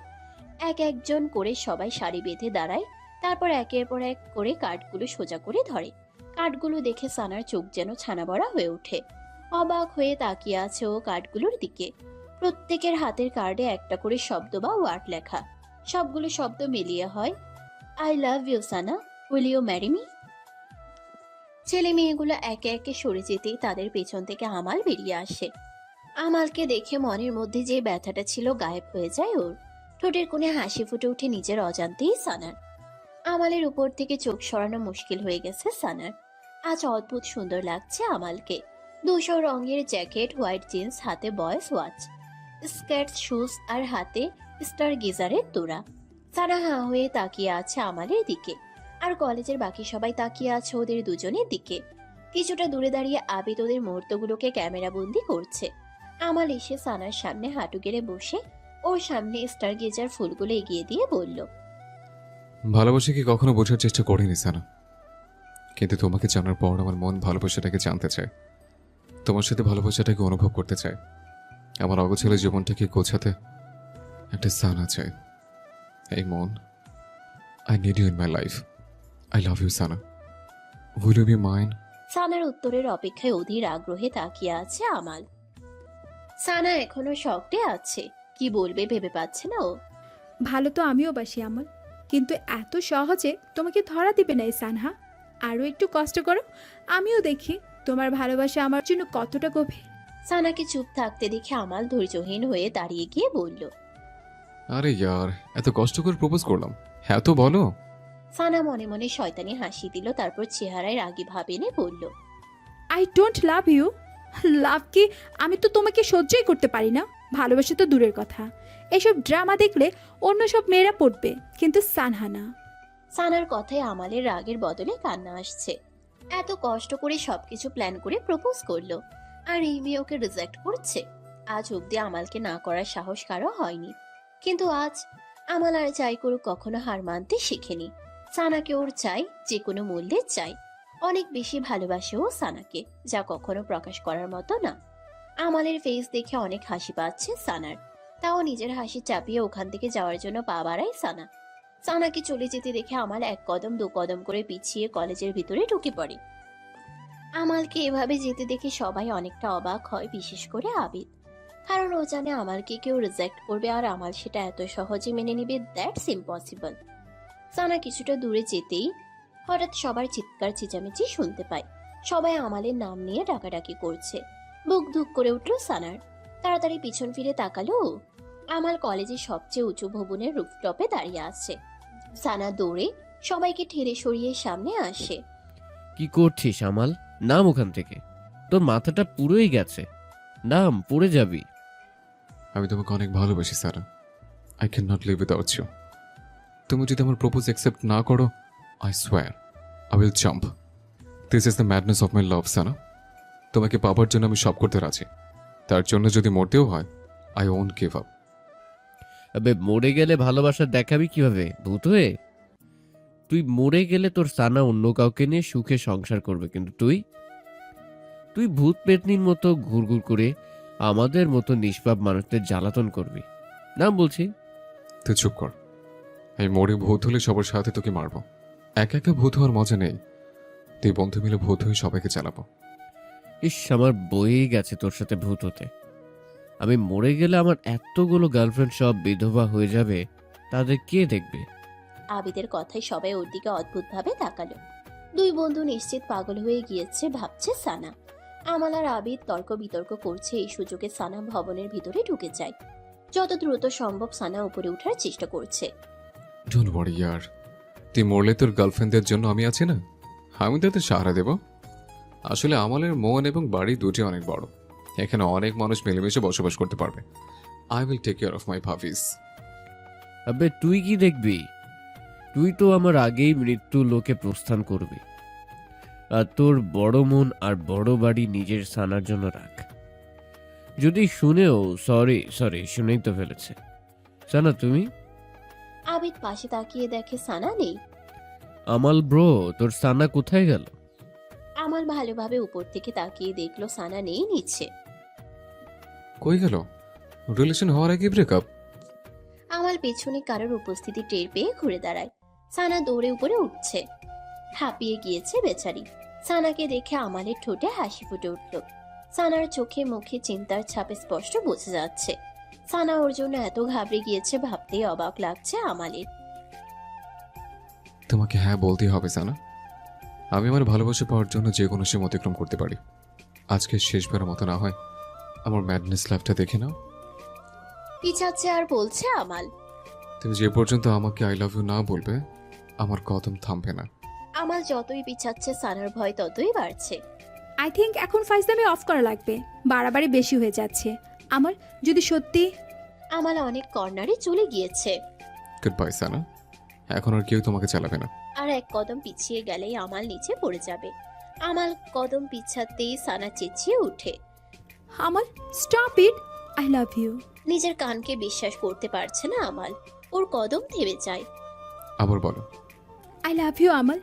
S2: এক একজন করে সবাই সারি বেঁধে দাঁড়ায়, তারপর একের পর এক করে কার্ডগুলো সোজা করে ধরে। কার্ডগুলো দেখে সানার চোখ যেন ছানা বড়া হয়ে ওঠে। অবাক হয়ে তাকিয়ে আছে ও কার্ডগুলোর দিকে। প্রত্যেকের হাতের কার্ডে একটা করে শব্দ বা ওয়ার্ড লেখা। সবগুলো শব্দ মিলিয়ে হয় I love you Sana, will you marry me. ছেলে মেয়েগুলো একে একে সরে যেতেই তাদের পেছন থেকে আমাল বেরিয়ে আসে। আমালকে দেখে মনের মধ্যে যে ব্যথাটা ছিল গায়েব হয়ে যায় ওর। ঠোঁটের কোণে হাসি ফুটে ওঠে নিজের অজান্তেই সানার। আমালের উপর থেকে চোখ সরানো মুশকিল হয়ে গেছে সানার। আজ অদ্ভুত সুন্দর লাগছে আমালকে। 200 রঙের জ্যাকেট, হোয়াইট জিন্স, হাতে বয়েস ওয়াচ, স্কার্ট, শুজ আর হাতে স্টার গিজারের তোড়া। সানা হাঁ হয়ে তাকিয়ে আছে আমালের দিকে, আর কলেজের বাকি সবাই তাকিয়ে আছে ওদের দুজনের দিকে। কিছুটা দূরে দাঁড়িয়ে আবিদ ওদের মুহূর্তগুলোকে ক্যামেরা বন্দি করছে। আমাল এসে সানার সামনে হাঁটু গেড়ে বসে ওর সামনে স্টার গিজার ফুলগুলো এগিয়ে দিয়ে বলল,
S3: ভালোবাসা কি কখনো বোঝার চেষ্টা করিনি সানা, কিন্তু তোমাকে জানার পর আমার মন ভালোবাসাটাকে জানতে চায়। তোমার সাথে ভালোবাসাটাকে অনুভব করতে চায়। আমার অগোছালো জীবনটাকে গোছাতে একটা সানা চাই। এই মন, I need you in my life. I love you Sana, will you be mine?
S2: সানার উত্তরের অপেক্ষায় অধীর আগ্রহে তাকিয়ে আছে আমাল। সানা এখনো শকটে আছে, কি বলবে ভেবে পাচ্ছে না ও।
S1: ভালো তো আমিও বাসি আমল, কিন্তু এত সহজে তোমাকে ধরা দিবে না এই সানহা। আরও একটু কষ্ট করো, আমিও দেখি তোমার ভালোবাসা আমার জন্য কতটা গভীর।
S2: সানাকে চুপ থাকতে দেখে আমাল ধৈর্যহীন হয়ে দাঁড়িয়ে গিয়ে বলল,
S3: আরে ইয়ার, এত কষ্ট করে প্রপোজ করলাম, হ্যাঁ তো বলো।
S2: সানা মনে মনে শয়তানি হাসি দিল, তারপর চেহারায় রাগী ভাব এনে বলল,
S1: আই ডোন্ট লাভ ইউ। লাভ কি? আমি তো তোমাকে সহ্যই করতে পারি না। ভালোবাসা তো দূরের কথা, এসব ড্রামা দেখলে অন্য সব মেয়েরা পড়বে, কিন্তু সানহা না।
S2: সানার কথায় আমালের রাগের বদলে কান্না আসছে। এত কষ্ট করে সবকিছু প্ল্যান করে প্রপোজ করলো, আর এই মেয়ে ওকে রিজেক্ট করছে। আজ অব্দি আমালকে না করার সাহস কারো হয়নি, কিন্তু আজ আমাল আর যাই করুক কখনো হার মানতে শিখেনি। সানাকে ওর চাই, যে কোনো মূল্যে চাই। অনেক বেশি ভালোবাসে ও সানাকে, যা কখনো প্রকাশ করার মতো না। আমালের ফেস দেখে অনেক হাসি পাচ্ছে সানার, তাও নিজের হাসি চাপিয়ে ওখান থেকে যাওয়ার জন্য পা বাড়ায় সানা। সানাকে চলে যেতে দেখে আমাল 1 কদম 2 কদম করে পিছিয়ে কলেজের ভিতরে ঢুকে পড়ে। আমালকে এভাবে যেতে দেখে সবাই অনেকটা অবাক হয়, বিশেষ করে আবিদ। কারণ ও জানে আমালকে কেউ রিজেক্ট করবে আর আমাল সেটা এত সহজে মেনে নেবে, দ্যাটস ইম্পসিবল। সানা কিছুটা দূরে যেতেই হঠাৎ সবার চিৎকার চেঁচামেচি শুনতে পায়। সবাই আমালের নাম নিয়ে ডাকাডাকি করছে। বুক ধুক করে উঠল সানার। তাড়াতাড়ি পিছন ফিরে তাকালো ও। আমাল কলেজের সবচেয়ে উঁচু ভবনের রুফটপে দাঁড়িয়ে আছে। সানা দৌড়ে সবাইকে ঠেলে সরিয়ে সামনে আসে।
S4: কি করছিস আমাল? নাম ওখান থেকে, তোর মাথাটা পুরোই গেছে। নাম, পড়ে যাবি।
S3: আমি তোমাকে অনেক ভালোবাসি Sara. I can not live without you. তুমি যদি আমার প্রপোজ অ্যাকসেপ্ট না করো, I swear I will jump. This is the madness of my love Sana. তোমাকে পাবার জন্য আমি সব করতে রাজি। তার জন্য যদি মরতেও হয়, আই ওন্ট গিভ আপ।
S4: আবে মরে গেলে ভালোবাসা দেখাবি কিভাবে, ভূত হয়ে? তুই মরে গেলে তোর সানা অন্য কাউকে নিয়ে সুখে সংসার করবে, কিন্তু তুই ভূত পেতনির মতো ঘুরঘুর করে আমাদের মতো নিষ্পাপ মানুষদের জ্বালাতন করবি। নাম বলছি।
S3: তুই চুপ কর। আমি মরে ভূত হলে সবার সাথে তোকে মারবো। একা একা ভূত হওয়ার মজা নেই। তুই বন্ধু মিলে ভূত হয়ে সবাইকে চালাবো।
S4: ইস, আমার বয়েই গেছে তোর সাথে ভূত হতে। আমি মরে গেলে আমার এতগুলো গার্লফ্রেন্ড সব বিধবা হয়ে যাবে, তাদের কে দেখবে?
S2: আবিদের কথায় সবাই ওর দিকে অদ্ভুতভাবে তাকালো। দুই বন্ধু নিশ্চিত পাগল হয়ে গিয়েছে ভাবছে সানা। আমাল আর আবিদ তর্ক বিতর্ক করছে। এই সুযোগে সানা ভবনের ভিতরে ঢুকে যায়। যত দ্রুত সম্ভব সানা উপরে ওঠার চেষ্টা করছে।
S3: ডোন্ট ওয়ারি ইয়ার। তুই মরলে তোর গার্লফ্রেন্ডদের জন্য আমি আছি না, আমি তাদের সাহারা দেব। আসলে আমালের মন এবং বাড়ি দুটি অনেক বড়। এখানে অনেক মানুষ মিলেমিশে বসবাস করতে পারবে। I will take care of my ভাভিস।
S4: আবে তুই কি দেখবি? তুই তো আমার আগেই মৃত্যু লোকে প্রস্থান করবি। আর তোর বড় মন আর বড় বাড়ি নিজের সানার জন্য রাখ। যদি শুনেও সরি শুনেই তো ফেলেছে। সানা তুমি?
S2: আবিদ পাশে তাকিয়ে দেখে সানা নেই।
S4: আমাল ব্রো, তোর সানা কোথায় গেল?
S2: আমাল ভালোভাবে উপর থেকে তাকিয়ে দেখলো সানা নেই নিচে।
S3: কই গেল? রিলেশন হওয়ার আগে ব্রেকআপ?
S2: আমাল পেছনে কারোর উপস্থিতি টের পেয়ে ঘুরে দাঁড়ায়। সানা দৌড়ে উপরে উঠছে। হাঁপিয়ে গিয়েছে বেচারি। সানাকে দেখে আমালের ঠোঁটে হাসি ফুটে উঠল। সানার চোখে মুখে চিন্তার ছাপে স্পষ্ট বোঝা যাচ্ছে। সানা ওর জন্য এত ঘাবড়ে গিয়েছে ভাবতেই অবাক লাগছে আমালের।
S3: তোমাকে হ্যাঁ বলতেই হবে সানা। আমি আমার ভালোবাসা পাওয়ার জন্য যে কোনো সীমা অতিক্রম করতে পারি। আজকে শেষবারের মতো না হয় আমার ম্যাডনেস লাইফটা দেখে নাও।
S2: পিছাচ্ছে আর বলছে আমাল।
S3: তুমি যে পর্যন্ত আমাকে আই লাভ ইউ না বলবে, আমার কদম থামবে না।
S2: আমাল যতই পিছাচ্ছে সানার ভয় ততই বাড়ছে।
S1: আই থিঙ্ক এখন ফাইজলামি অফ করা লাগবে, বাড়াবাড়ি বেশি হয়ে যাচ্ছে। আমার যদি সত্যি
S2: আমাল অনেক কর্নারে চলে গিয়েছে।
S3: গুড বাই সানা। এখন আর কেউ তোমাকে চালাবে না।
S2: আর এক কদম পিছিয়ে গেলেই আমাল নিচে পড়ে যাবে। আমাল কদম পিছাতেই সানা চেঁচিয়ে উঠে।
S1: আমার stop it, I love you.
S2: নিজের কানকে বিশ্বাস করতে পারছে না আমাল। ওর কদম থেমে যায়।
S3: আবার বলো।
S1: আই লাভ ইউ আমাল।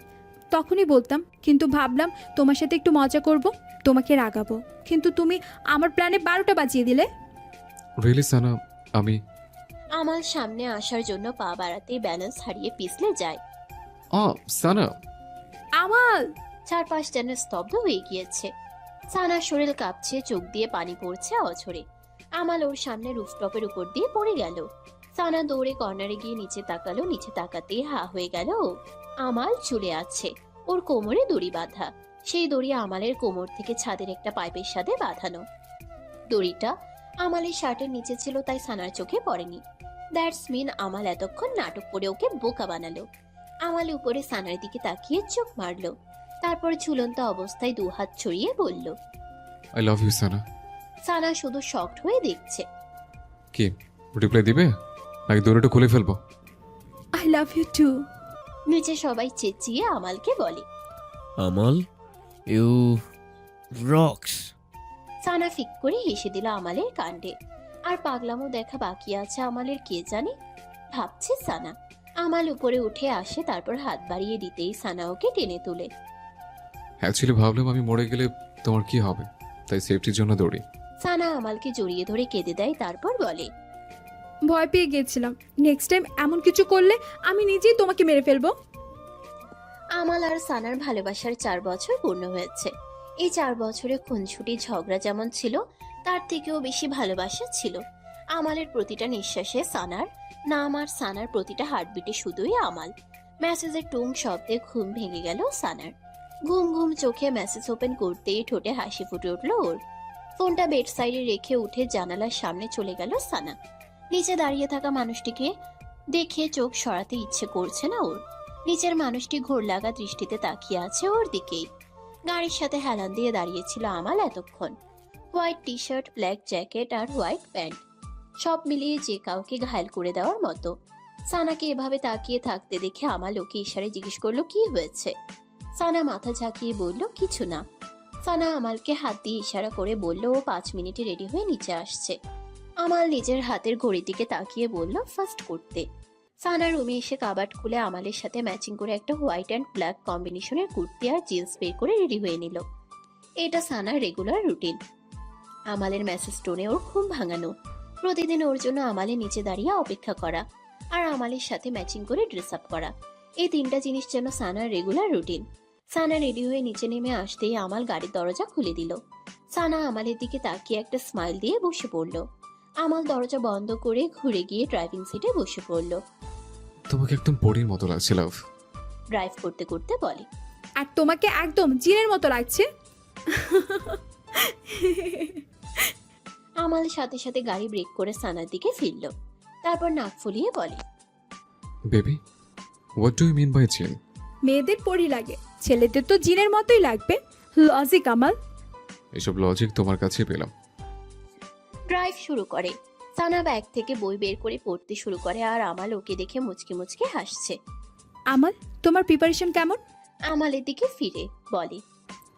S1: তখনই বলতাম, কিন্তু ভাবলাম তোমার সাথে একটু মজা করব, তোমাকে রাগাবো, কিন্তু তুমি আমার প্ল্যানে 12টা বাজিয়ে দিলে।
S3: রিয়েলি সানা, আমি
S2: আমাল সামনে আসার জন্য পা বাড়াতেই ব্যালেন্স হারিয়ে পিছলে যায়।
S3: সানা।
S1: আমাল!
S2: চারপাশ যেন স্তব্ধ হয়ে গিয়েছে। সানার শরীর কাঁপছে, চোখ দিয়ে পানি পড়ছে অঝরে। আমাল ওর সামনে রুফটপের উপর দিয়ে পড়ে গেল। সানা দৌড়ে কর্নারে গিয়ে নিচে তাকালো। নিচে তাকাতেই হা হয়ে গেল ও। আমাল ঝুলে আছে, ওর কোমরে দড়ি বাঁধা। সেই দড়ি আমালের কোমর থেকে ছাদের একটা পাইপের সাথে বাঁধানো। দড়িটা আমালের শার্টের নিচে ছিল, তাই সানার চোখে পড়েনি। দ্যাটস মিন আমাল এতক্ষণ নাটক করে ওকে বোকা বানালো। আমাল উপরে সানার দিকে তাকিয়ে চোখ মারলো। তারপর ঝুলন্ত অবস্থায় দুহাত ছড়িয়ে বলল,
S3: আই লাভ ইউ সানা।
S2: সানা শুধু শকড হয়ে দেখছে।
S3: কি রিপ্লাই দিবে নাকি দৌড়টা খুলে ফেলবো?
S1: I love you too.
S2: নিচে সবাই চেঁচিয়ে আমালকে বলে।
S4: আমাল, ইউ রক্স।
S2: সানা ফিক করে হেসে দিল আমালের কাণ্ডে। আর পাগলামো দেখা বাকি আছে আমালের কে জানে, ভাবছে সানা। আমাল উপরে উঠে আসে, তারপর হাত বাড়িয়ে দিতেই সানা ওকে টেনে তুলে।
S3: অ্যাকচুয়ালি ভাবলাম আমি মরে গেলে তোমার কি হবে, তাই সেফটির জন্য দৌড়ি।
S2: সানা আমালকে জড়িয়ে ধরে কেঁদে দেয়, তারপর বলে,
S1: ভয় পেয়ে গেছিলাম, নেক্সট টাইম এমন কিছু করলে আমি নিজেই তোমাকে মেরে ফেলবো।
S2: আমাল আর সানার ভালোবাসার 4 বছর পূর্ণ হয়েছে। এই 4 বছরে খুনছুটি ঝগড়া যেমন ছিল, তার থেকেও বেশি ভালোবাসা ছিল। আমালের প্রতিটা নিঃশ্বাসে সানার নাম, আর সানার প্রতিটা হার্টবিটে শুধুই আমাল। মেসেজের টুং শব্দে ঘুম ভেঙে গেল সানার। ঘুম ঘুম চোখে মেসেজ ওপেন করতেই ঠোঁটে হাসি ফুটে উঠল ওর। ফোনটা বেড সাইডে রেখে উঠে জানালার সামনে চলে গেল সানা। নিচে দাঁড়িয়ে থাকা মানুষটিকে দেখে চোখ সরাতে ইচ্ছে করছে না ওর। নিচের মানুষটি ঘোর লাগা দৃষ্টিতে তাকিয়ে আছে ওর দিকেই। গাড়ির সাথে হেলান দিয়ে দাঁড়িয়েছিল আমাল এতক্ষণ। White T shirt, black jacket আর হোয়াইট প্যান্ট, সব মিলিয়ে যে কাউকে ঘায়ল করে দেওয়ার মতো। সানাকে এভাবে তাকিয়ে থাকতে দেখে আমাল ওকে ইশারায় জিজ্ঞেস করলো কি হয়েছে। সানা মাথা ঝাঁকিয়ে বলল কিছু না। সানা আমালকে হাত দিয়ে ইশারা করে বলল ও 5 মিনিটে রেডি হয়ে নিচে আসছে। আমাল নিজের হাতের ঘড়ির দিকে তাকিয়ে বলল ফার্স্ট করতে। সানা রুমে এসে কাবার্ড খুলে আমালের সাথে ম্যাচিং করে একটা হোয়াইট অ্যান্ড ব্ল্যাক কম্বিনেশনের কুর্তি আর জিন্স বের করে রেডি হয়ে নিল। এটা সানার রেগুলার রুটিন। আমালের মেসেজ টোনে ওর ঘুম ভাঙানো। প্রতিদিন ওর জন্য আমালের নিচে দাঁড়িয়ে অপেক্ষা করা আর আমালের সাথে ম্যাচিং করে ড্রেস আপ করা, এই 3টা জিনিস যেন সানার রেগুলার রুটিন। সানা রেডি হয়ে নিচে নেমে আসতেই আমাল গাড়ির দরজা খুলে দিল। সানা আমালের দিকে তাকিয়ে একটা স্মাইল দিয়ে বসে পড়ল। আমাল দরজা বন্ধ করে ঘুরে গিয়ে ড্রাইভিং সিটে বসে পড়ল।
S3: তোমাকে একদম পরীর মতো লাগছে লাভ।
S2: ড্রাইভ করতে করতে বলে,
S1: আর তোমাকে একদম জিনের মতো লাগছে।
S2: আমাল সাথে সাথে গাড়ি ব্রেক করে সানার দিকে ফিরল। তারপর নাক ফুলিয়ে বলে,
S3: baby, what do you mean by জিন?
S1: মেয়েদের পরি লাগে, ছেলেদের তো জিনের মতোই লাগবে। লজিক আমাল।
S3: এসব লজিক তোমার কাছে পেলাম।
S2: ড্রাইভ শুরু করে। সানা ব্যাগ থেকে বই বের করে পড়তে শুরু করে আর আমাল ওকে দেখে মুচকি মুচকি হাসছে।
S1: আমাল, তোমার প্রিপারেশন কেমন?
S2: আমালের দিকে ফিরে বলে,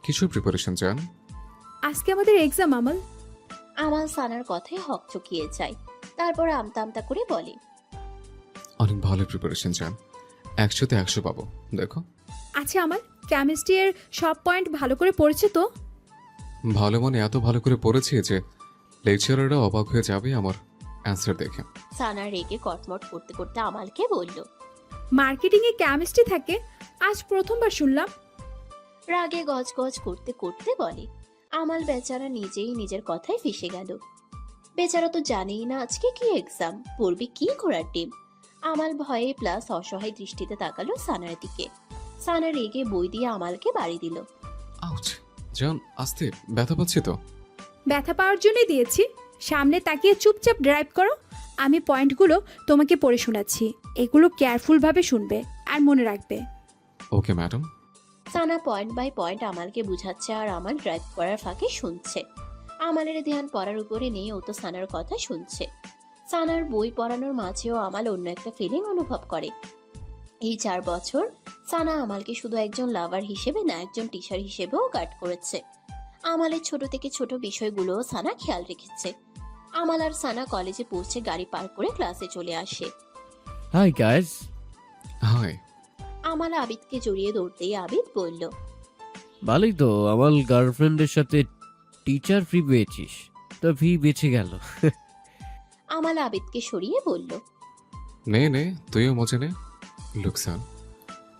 S3: কিছুর প্রিপারেশন চান?
S1: আজকে আমাদের এক্সাম আমাল।
S2: আমাল সানার কথায় হকচকিয়ে যায়। তারপর আমতা আমতা করে বলে,
S3: অনেক ভালো প্রিপারেশন চান, 100তে 100 পাবো দেখো।
S1: আচ্ছা আমাল, কেমিস্ট্রি এর সব পয়েন্ট ভালো করে পড়েছে তো?
S3: ভালো মনে এত ভালো করে পড়েছি যে লেকচারাররা অবাক হয়ে যাবে আমার অ্যান্সার দেখে।
S2: সানা রেগে কটমট করতে করতে আমালকে বলল।
S1: মার্কেটিং এ কেমিস্ট্রি থাকে, আজ প্রথমবার শুনলাম।
S2: রাগে গজগজ করতে করতে বলে। আমাল বেচারা নিজেই নিজের কথায় ফেসে গেল। বেচারা তো জানেই না আজকে কি এক্সাম, পড়বে কি ঘোড়ার টিম। আমাল ভয়ে প্লাস অসহায় দৃষ্টিতে তাকালো সানার দিকে। সানা রেগে বই দিয়ে আমালকে বাড়ি দিল।
S3: আউচ, জান আস্তে, ব্যথা পাচ্ছি তো।
S1: ব্যথা পাওয়ার জন্যই দিয়েছি। সামনে তাকিয়ে চুপচাপ ড্রাইভ করো। আমি পয়েন্টগুলো তোমাকে পড়ে শোনাচ্ছি, এগুলো কেয়ারফুলভাবে শুনবে আর মনে রাখবে।
S3: Okay madam.
S2: Sana point by point আমালকে বুঝাচ্ছে আর আমাল ড্রাইভ করার ফাঁকে শুনছে। আমালের ধ্যান পড়ার উপরে নেই, ও তো সানার কথা শুনছে। সানার বই পড়ানোর মাঝেও আমাল অন্য একটা ফিলিং অনুভব করে। এই 4 বছর সানা আমালকে শুধু একজন লাভার হিসেবে না, একজন টিচার হিসেবেও গার্ড করেছে। আমালের ছোট থেকে ছোট বিষয়গুলোও সানা খেয়াল রেখেছে। আমাল আর সানা কলেজে পৌঁছে গাড়ি পার করে ক্লাসে চলে আসে।
S4: Hi guys.
S3: হাই।
S2: আমাল আবিদকে জড়িয়ে ধরতেই আবিদ বলল,
S4: ভালোই তো, আমার গার্লফ্রেন্ডের সাথে টিচার ফ্রি পেয়েছিস, তো ফি বেঁচে গেল।
S2: আমাল আবিদকে সরিয়ে বলল,
S3: নে নে, তুইও মজা নে। লুকসান,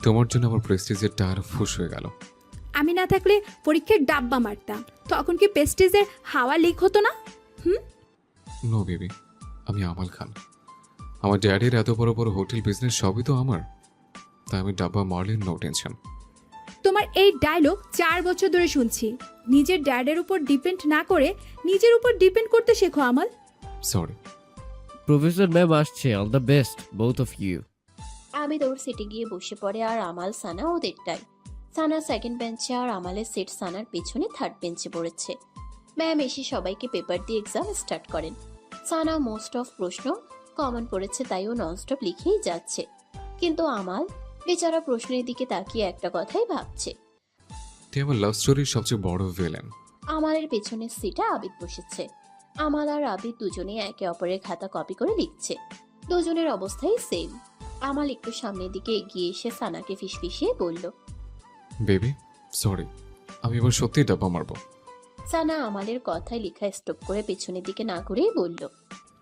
S3: তোমার জন্য আমার প্রেস্টিজের টায়ার ফুস হয়ে গেল।
S1: আমি না থাকলে পরীক্ষার ডাব্বা মারতাম, তখন কি পেস্টিজের হাওয়া লিক হতো না?
S3: নো বেবি, আমি আমাল খান। আমার ড্যাডির এত বড় বড় হোটেল বিজনেস সবই তো আমার, তাই আমি ডাব্বা মারলে নো টেনশন।
S1: তোমার এই ডায়লগ 4 বছর ধরে শুনছি। নিজের ড্যাডের উপর ডিপেন্ড না করে নিজের উপর ডিপেন্ড করতে শেখো আমাল।
S3: সরি।
S4: প্রফেসর ম্যাম আসছে, all the best both of you.
S2: Abid ওর সিটে গিয়ে বসে পড়ে আর আমাল সানা ওদেরটাই। সানা সেকেন্ড বেঞ্চে আর আমালের সিট সানার পেছনে থার্ড বেঞ্চে পড়েছে। ম্যাম এসে সবাইকে পেপার দিয়ে এক্সাম স্টার্ট করেন। সানা মোস্ট অফ প্রশ্ন কমন পড়েছে, তাই ও ননস্টপ লিখেই যাচ্ছে। কিন্তু আমাল বেচারা প্রশ্নের দিকে তাকিয়ে একটা কথাই ভাবছে।
S3: তুই আমার লাভ স্টোরির সবচেয়ে বড় ভিলেন।
S2: আমালের পেছনের সিটে আবিদ বসেছে। আমাল আর আবিদ দুজনেই একে অপরের খাতা কপি করে লিখছে। দুজনের অবস্থাই সেম। আমাল একটু সামনের দিকে এগিয়ে এসে সানাকে ফিসফিসিয়ে বলল,
S3: বেবি সরি, আমি এবার সত্যিই ডাব্বা মারবো।
S2: সানা আমালের কথায় লেখা স্টপ করে পেছনের দিকে না ঘুরেই বলল,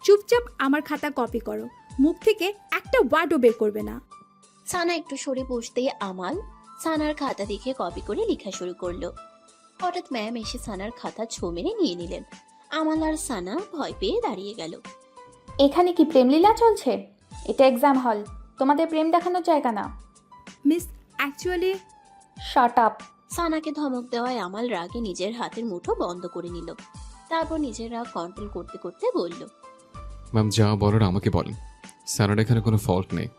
S1: চুপচাপ আমার খাতা কপি করো, মুখ থেকে একটা ওয়ার্ডও বের করবে না।
S2: সানা একটু সরে বসতেই আমাল সানার খাতা দেখে কপি করে লেখা শুরু করলো। হঠাৎ ম্যাম এসে সানার খাতা ছো মেরে নিয়ে নিলেন। আমাল আর সানা ভয় পেয়ে দাঁড়িয়ে গেল।
S7: এখানে কি প্রেমলীলা চলছে? এটা এক্সাম হল, তোমাদের প্রেম দেখানোর জায়গা না।
S1: Miss actually
S7: shut up.
S2: সানাকে ধমক দেওয়ায় আমাল রাগে নিজের হাতের মুঠো বন্ধ করে নিল। তারপর নিজের রাগ কন্ট্রোল করতে করতে বলল,
S3: ম্যাম যা বলার আমাকে বলেন। স্যারের এখানে কোনো ফল্ট নেই,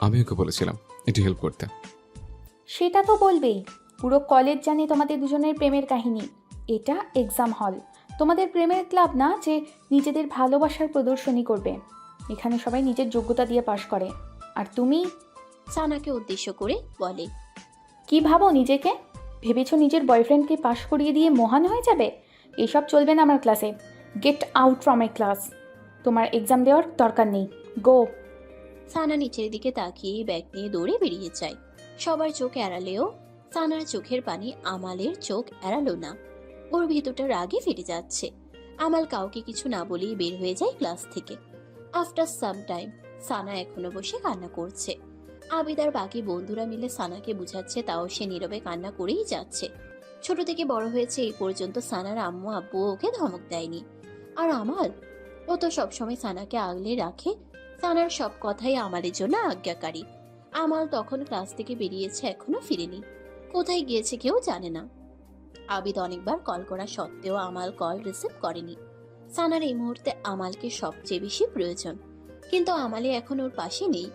S3: আমি ওকে বলেছিলাম একটু হেল্প করতে।
S7: সেটা তো বলবেই, পুরো কলেজ জানে তোমাদের দুজনের প্রেমের কাহিনী। এটা এক্সাম হল, তোমাদের প্রেমের ক্লাব না যে নিজেদের ভালোবাসার প্রদর্শনী করবে। এখানে সবাই নিজের যোগ্যতা দিয়ে পাশ করে, আর তুমি
S2: সানাকে উদ্দেশ্য করে বলে,
S7: কি ভাবো নিজেকে? ভেবেছো নিজের বয়ফ্রেন্ডকে পাশ করিয়ে দিয়ে মহান হয়ে যাবে? এসব চলবে না আমার ক্লাসে। Get out from my class. তোমার এক্সাম দেওয়ার দরকার নেই, গো।
S2: সানা নিচের দিকে তাকিয়ে ব্যাগ নিয়ে দৌড়ে বেরিয়ে যায়। সবার চোখ এড়ালেও সানার চোখের পানি আমালের চোখ এড়ালো না। ওর ভেতরটা রাগে ফেটে যাচ্ছে। আমাল কাউকে কিছু না বলেই বের হয়ে যায় ক্লাস থেকে। আফটার সাম টাইম সানা এখনো বসে কান্না করছে। আবিদ আর বাকি বন্ধুরা মিলে সানাকে বুঝাচ্ছে, তাও সে নীরবে কান্না করেই যাচ্ছে। ছোট থেকে বড় হয়েছে এই পর্যন্ত সানার আম্মু আব্বু ওকে ধমক দেয়নি। আর আমাল, ও তো সবসময় সানাকে আগলে রাখে। সানার সব কথাই আমালের জন্য আজ্ঞাকারী। আমাল তখন ক্লাস থেকে বেরিয়েছে, এখনো ফিরেনি। কোথায় গিয়েছে কেউ জানে না। আবিদ অনেকবার কল করা সত্ত্বেও আমাল কল রিসিভ করেনি। সানার এই মুহূর্তে আমালকে সবচেয়ে বেশি প্রয়োজন, কিন্তু আমালে এখন ওর পাশে নেই,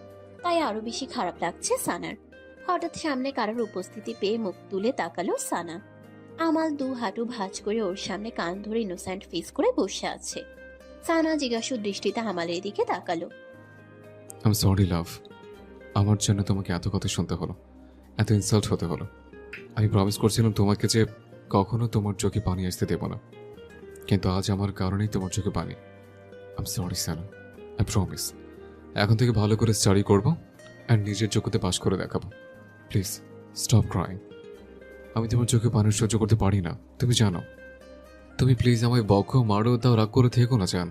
S2: তাই আরো বেশি খারাপ লাগছে সানার। হঠাৎ সামনে কারোর উপস্থিতি পেয়ে মুখ তুলে তাকালো সানা। আমাল দু হাঁটু ভাঁজ করে ওর সামনে কান ধরে ইনোসেন্ট ফেস করে বসে আছে। সানা জিজ্ঞাসু দৃষ্টিতে আমালের দিকে তাকালো।
S3: আই এম সরি লাভ, আমার জন্য তোমাকে এত কথা শুনতে হলো, এত ইনসাল্ট হতে হলো। আমি প্রমিস করছিলাম তোমাকে যে কখনো তোমার চোখে পানি আসতে দেব না, কিন্তু আজ আমার কারণেই তোমার চোখে পানি। I am sorry Sana, I promise. এখন থেকে ভালো করে স্টাডি করবো আর নিজের যোগ্যতা পাশ করে দেখাবো। Please stop crying. আমি তোমার চোখে পানি সহ্য করতে পারি না, তুমি জানো। তুমি প্লিজ আমায় বকো, মারো, তাও রাগ করে থেকো না জান।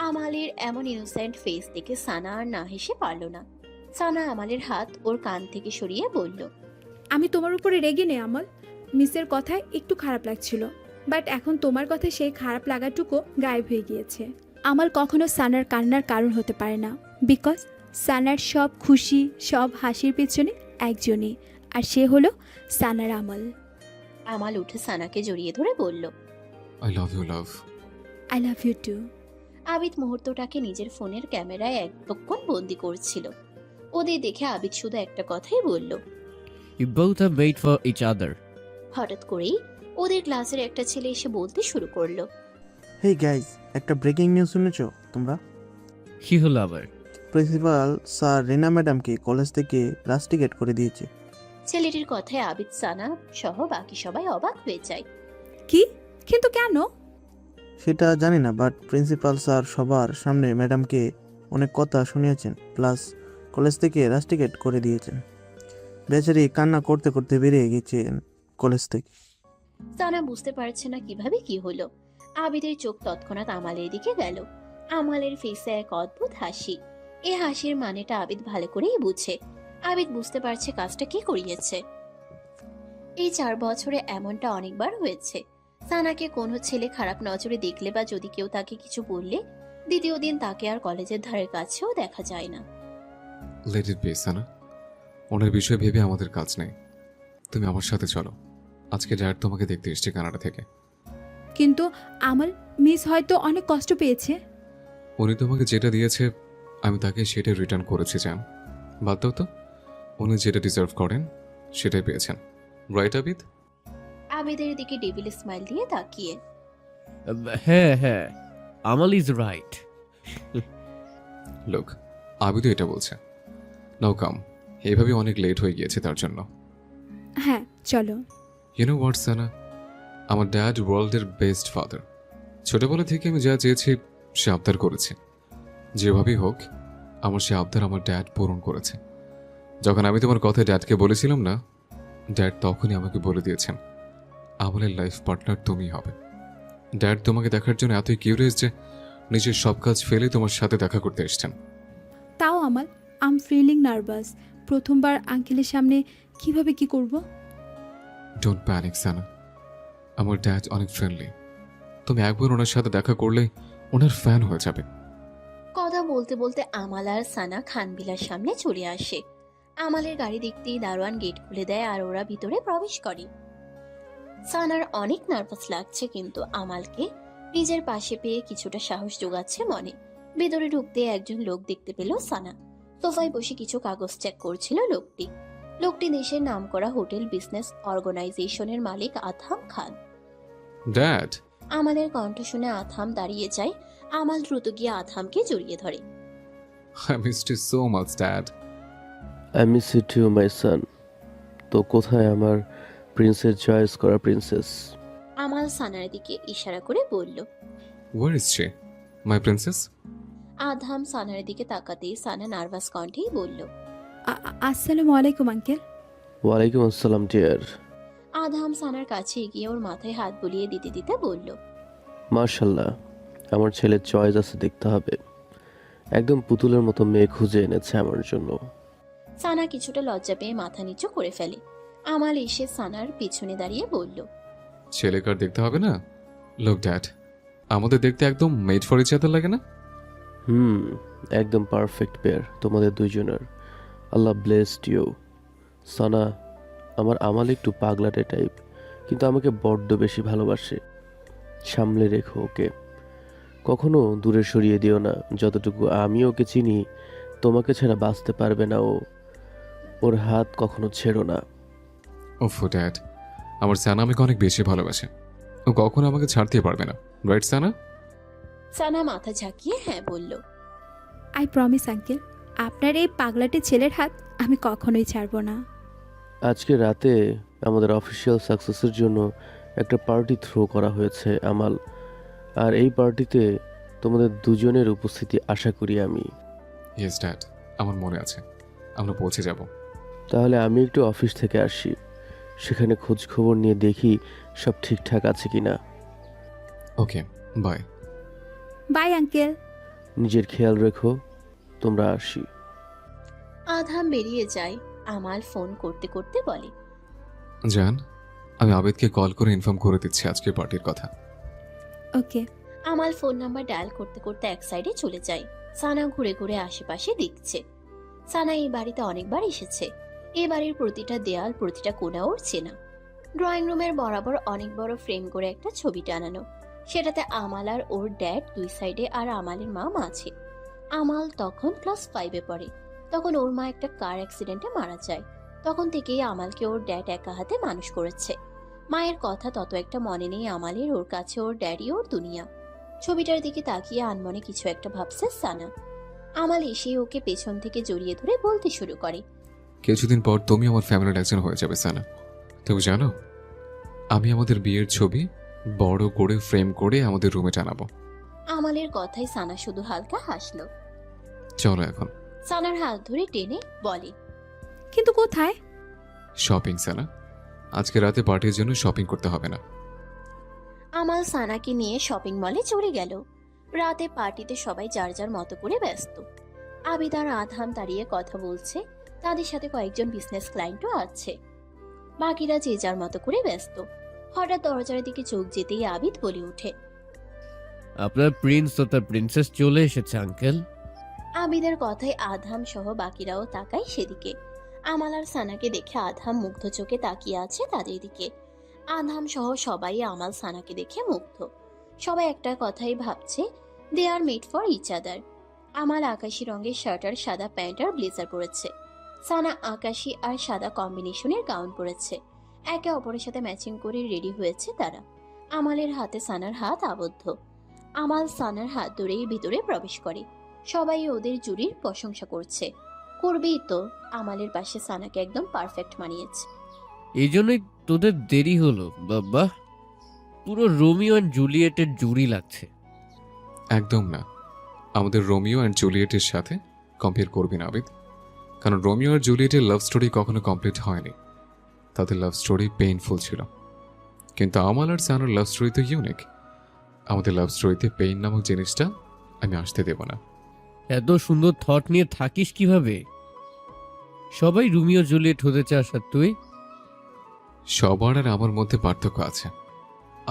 S2: আমালের এমন ইনোসেন্ট ফেস দেখে সানা আর না হেসে পারল না। সানা আমালের হাত ওর কান থেকে সরিয়ে বলল,
S1: আমি তোমার উপরে রেগে নেই আমল। মিসের কথায় একটু খারাপ লাগছিল, বাট এখন তোমার কথায় সেই খারাপ লাগাটুকু গায়েব হয়ে গিয়েছে। আমাল কখনো সানার কান্নার কারণ হতে পারে না, বিকজ সানার সব খুশি, সব হাসির পেছনে একজনই, আর সে হলো সানার আমল।
S2: আমাল উঠে সানাকে জড়িয়ে ধরে বলল,
S3: I love you love.
S1: I love you too.
S2: Abid মুহূর্তটাকে নিজের ফোনের ক্যামেরায় একক্ষণ বন্দি করছিল। ওদের দেখে আবিদ শুধু একটা কথাই বলল।
S4: You both have wait for each other.
S2: হঠাৎ করেই ওদের ক্লাসের একটা ছেলে এসে বলতে শুরু করলো,
S8: হেই গাইজ, একটা ব্রেকিং নিউজ শুনেছো তোমরা?
S4: কি হলো আবার?
S8: প্রিন্সিপাল স্যার রিনা ম্যাডামকে কলেজ থেকে রাস্টিকেট করে দিয়েছে।
S2: ছেলেটির কথায় আবিদ, সানা সহ বাকি সবাই অবাক হয়ে যায়।
S1: কি? কিন্তু কেন?
S8: সেটা জানি না, বাট প্রিন্সিপাল স্যার সবার সামনে ম্যাডামকে অনেক কথা শুনিয়েছেন, প্লাস কলেজ থেকে রাস্টিকেট করে দিয়েছেন। বেচারি কান্না করতে করতে বেরিয়ে গেছেন কলেজ থেকে।
S2: সানা বুঝতে পারছে না কিভাবে কি হলো। আবিদের চোখ তৎক্ষণাৎ আমালের দিকে গেল। আমালের ফেসে এক অদ্ভুত হাসি। এই হাসির মানেটা আবিদ ভালো করেই বুঝে। আবিদ বুঝতে পারছে কাজটা কি করিয়েছে। এই 4 বছরে এমনটা অনেকবার হয়েছে। সানাকে কোনো ছেলে খারাপ নজরে দেখলে বা যদি কেউ তাকে কিছু বললে, দ্বিতীয় দিন তাকে আর কলেজের ধারের কাছেও দেখা যায় না।
S3: লেট ইট বি সানা, ওনার বিষয়ে ভেবে আমাদের কাজ নেই। তুমি আমার সাথে চলো, আজকে ড্যাড তোমাকে দেখতে এসছে কানাডা থেকে।
S1: কিন্তু আমল, মিস হয়তো অনেক কষ্ট পেয়েছে।
S3: উনি তোমাকে যেটা দিয়েছে আমি তাকে সেটা রিটার্ন করেছি জান। বাদ দাও তো, উনি যেটা ডিজার্ভ করেন সেটাই পেয়েছেন, রাইট আবিদ?
S2: আবিদের দিকে ডেভিল স্মাইল দিয়ে তাকিয়ে,
S4: হ্যাঁ হ্যাঁ, আমাল ইজ রাইট।
S3: লোক আবিদও এটা বলছে। নাও কাম, এইভাবে অনেক লেট হয়ে গিয়েছে তার জন্য।
S1: হ্যাঁ চলো।
S3: ইউনো হোয়াট সানা, আমার ড্যাড ওয়ার্ল্ডের বেস্ট ফাদার। ছোটবেলা থেকে আমি যা চেয়েছি সে আবদার করেছে। যেভাবেই হোক আমার সে আবদার আমার ড্যাড পূরণ করেছে। যখন আমি তোমার কথা ড্যাডকে বলেছিলাম না, ড্যাড তখনই আমাকে বলে দিয়েছেন আমাদের লাইফ পার্টনার তুমিই হবে। ড্যাড তোমাকে দেখার জন্য এতই কিউরিয়াস যে নিজের সব কাজ ফেলে তোমার সাথে দেখা করতে এসছেন।
S1: তাও আমল, আই এম ফিলিং নার্ভাস। প্রথমবার আঙ্কেলের সামনে কিভাবে কি করব?
S3: ডোন্ট প্যানিক সানা, আমার ড্যাড অনেক ফ্রেন্ডলি। তুমি একবার ওনার সাথে দেখা করলে ওনার ফ্যান হয়ে যাবে।
S2: কথা বলতে বলতে আমাল আর সানা খানবিলার সামনে চলে আসে। আমালের গাড়ি দেখতেই দারোয়ান গেট খুলে দেয় আর ওরা ভিতরে প্রবেশ করে। সানার অনেক নার্ভাস লাগছে, কিন্তু আমালকে নিজের পাশে পেয়ে কিছুটা সাহস জোগাচ্ছে মনে। ভেতরে ঢুকতে একজন লোক দেখতে পেল সানা। সোফায় বসে কিছু কাগজ চেক করছিল লোকটি দেশের নামকরা হোটেল বিজনেস অর্গানাইজেশনের মালিক আথাম খান।
S3: ড্যাড,
S2: আমালের কণ্ঠ শুনে আথাম দাঁড়িয়ে যায়। আমাল দ্রুত গিয়ে আথামকে জড়িয়ে ধরে।
S3: I missed you so much dad.
S9: I miss you too my son. তো কোথায় আমার প্রিন্সের চয়েস করা প্রিন্সেস?
S2: আমাল সানার দিকে ইশারা করে বলল।
S3: Where is she, my princess?
S2: Adham সানার দিকে তাকাতেই সানা নার্ভাস কণ্ঠেই বলল।
S1: আসসালামু আলাইকুম আঙ্কেল।
S9: ওয়ালাইকুম আসসালাম ডিয়ার।
S2: আধাম সানার কাছে এগিয়ে ওর মাথায় হাত বুলিয়ে দিতে দিতে বলল।
S9: মার্শাল্লাহ, আমার ছেলের চয়েস আছে, দেখতে হবে। একদম পুতুলের মতো মেয়ে খুঁজে এনেছে আমার জন্য।
S2: সানা কিছুটা লজ্জা পেয়ে মাথা নিচু করে ফেলে। আমাল এসে সানার পিছনে দাঁড়িয়ে বলল।
S3: ছেলেকার দেখতে হবে না? লুক ড্যাড, আমাদের দেখতে একদম মেড ফর ইচ আদার লাগে না?
S9: একদম পারফেক্ট পেয়ার তোমাদের দুইজনের। আল্লাহ ব্লেসড ইউ। সানা, আমার আমাল একটু পাগলাটে টাইপ, কিন্তু আমাকে বড্ড বেশি ভালোবাসে। সামলে রেখো ওকে, কখনো দূরে সরিয়ে দিও না। যতটুকু আমি ওকে চিনি, তোমাকে ছাড়া বাঁচতে পারবে না ও। ওর হাত কখনো ছেড়ো না।
S3: ওফ ড্যাড, আমার সানা আমাকে অনেক বেশি ভালোবাসে। ও কখনো আমাকে ছাড়তে পারবে না, রাইট সানা?
S2: সানা মাথা ঝাঁকিয়ে হ্যাঁ বলল।
S1: আই প্রমিস আঙ্কেল, আপনার এই পাগলাটে ছেলের হাত আমি কখনোই ছাড়বো না।
S9: আজকে রাতে আমাদের অফিসিয়াল সাকসেসের জন্য একটা পার্টি থ্রো করা হয়েছে আমাল, আর এই পার্টিতে তোমাদের দুজনের উপস্থিতি আশা করি আমি।
S3: ইয়েস ড্যাড, আমার মনে আছে, আমরা পৌঁছে যাব।
S9: তাহলে আমি একটু অফিস থেকে আসি, সেখানে খোঁজ খবর নিয়ে দেখি সব ঠিকঠাক আছে কিনা।
S3: ওকে, বাই।
S1: Bye uncle.
S9: নিজের খেয়াল রেখো, তোমরা আসি।
S2: আধাম বেরিয়ে যায়। আমাল ফোন করতে করতে বলে।
S3: জান, আমি আবেদকে কল করে ইনফর্ম করে দিচ্ছি আজকের পার্টির কথা।
S1: ওকে।
S2: আমাল ফোন নাম্বার ডায়াল করতে করতে এক সাইডে চলে যায়। সানা ঘুরে ঘুরে আশেপাশে দেখছে। সানা এই বাড়িতে অনেকবার এসেছে। এই বাড়ির প্রতিটা দেয়াল, প্রতিটা কোণা ওর চেনা। ড্রয়িং রুমের বরাবর অনেক বড় ফ্রেম করে একটা ছবি টানানো, সেটাতে আমাল আর ওর ড্যাড দুই সাইডে, আর আমালের মা মাঝে। আমাল তখন ক্লাস 5-এ পড়ে। তখন ওর মা একটা কার অ্যাক্সিডেন্টে মারা যায়। তখন থেকেই আমালকে ওর ড্যাড একা হাতে মানুষ করেছে। মায়ের কথা তত একটা মনে নেই আমালের। ওর কাছে ওর ড্যাডি ওর দুনিয়া। ছবিটার দিকে তাকিয়ে আনমনে কিছু একটা ভাবছে সানা। আমাল এসে ওকে পেছন থেকে জড়িয়ে ধরে বলতে শুরু করে।
S3: কিছুদিন পর তুমি আমার ফ্যামিলির একজন হয়ে যাবে সানা। তুমি জানো, আমি আমাদের বিয়ের ছবি বড় করে ফ্রেম করে আমাদের রুমে টানাবো।
S2: আমালের কথায় সানা শুধু হালকা হাসলো।
S3: চলো এখন।
S2: সানার হাত ধরে টেনে বলে।
S1: কিন্তু কোথায়?
S3: শপিং সানা, আজকে রাতে পার্টির জন্য শপিং করতে হবে না।
S2: আমাল সানাকে নিয়ে শপিং মলে চলে গেল। রাতে পার্টিতে সবাই যার যার মতো করে ব্যস্ত। আবিদ আর আধাম দাঁড়িয়ে কথা বলছে। তাদের সাথে কয়েকজন বিজনেস ক্লায়েন্টও আছে। বাকিরা যে যার মতো করে ব্যস্ত। হঠাৎ দরজার দিকে চোখ যেতেই আবিদ বলে ওঠে।
S4: আপনার প্রিন্স ও তার প্রিন্সেস চলে এসেছে আঙ্কেল।
S2: আবিদের কথায় আধাম সহ বাকিরাও তাকায় সেদিকে। আমাল আর সানাকে দেখে আধাম মুগ্ধ চোখে তাকিয়ে আছে তাদের দিকে। আধাম সহ সবাই আমাল সানাকে দেখে মুগ্ধ। সবাই একটা কথাই ভাবছে, দে আর মেড ফর ইচ আদার। আমাল আকাশি রঙের শার্ট আর সাদা প্যান্ট আর ব্লেজার পরেছে। সানা আকাশি আর সাদা কম্বিনেশনের গাউন পরেছে। একে অপরের সাথে ম্যাচিং করে রেডি হয়েছে তারা। আমালের হাতে সানার হাত আবদ্ধ। আমাল সানার হাত ধরেই ভিতরে প্রবেশ করে। সবাই ওদের জুরির প্রশংসা করছে। করবেই তো, আমালের পাশে সানাকে একদম পারফেক্ট মানিয়েছে।
S4: এই জন্যই তোদের দেরি হলো বাবা। পুরো রোমিও অ্যান্ড জুলিয়েটের জুরি লাগছে।
S3: একদম না, আমাদের রোমিও অ্যান্ড জুলিয়েটের সাথে কম্পেয়ার করবি না আবিদ। কারণ রোমিও আর জুলিয়েটের লাভ স্টোরি কখনো কমপ্লিট হয়নি। তাদের লাভ স্টোরি পেইনফুল ছিল, কিন্তু আমাল আর সানার লাভ স্টোরি তো ইউনিক। আমাদের লাভ স্টোরিতে পেইন নামক জিনিসটা আমি আসতে দেব না।
S4: এত সুন্দর থট নিয়ে থাকিস কিভাবে? সবাই রোমিও জুলিয়েট হতে চাস আর তুই?
S3: সবার আর আমার মধ্যে পার্থক্য আছে,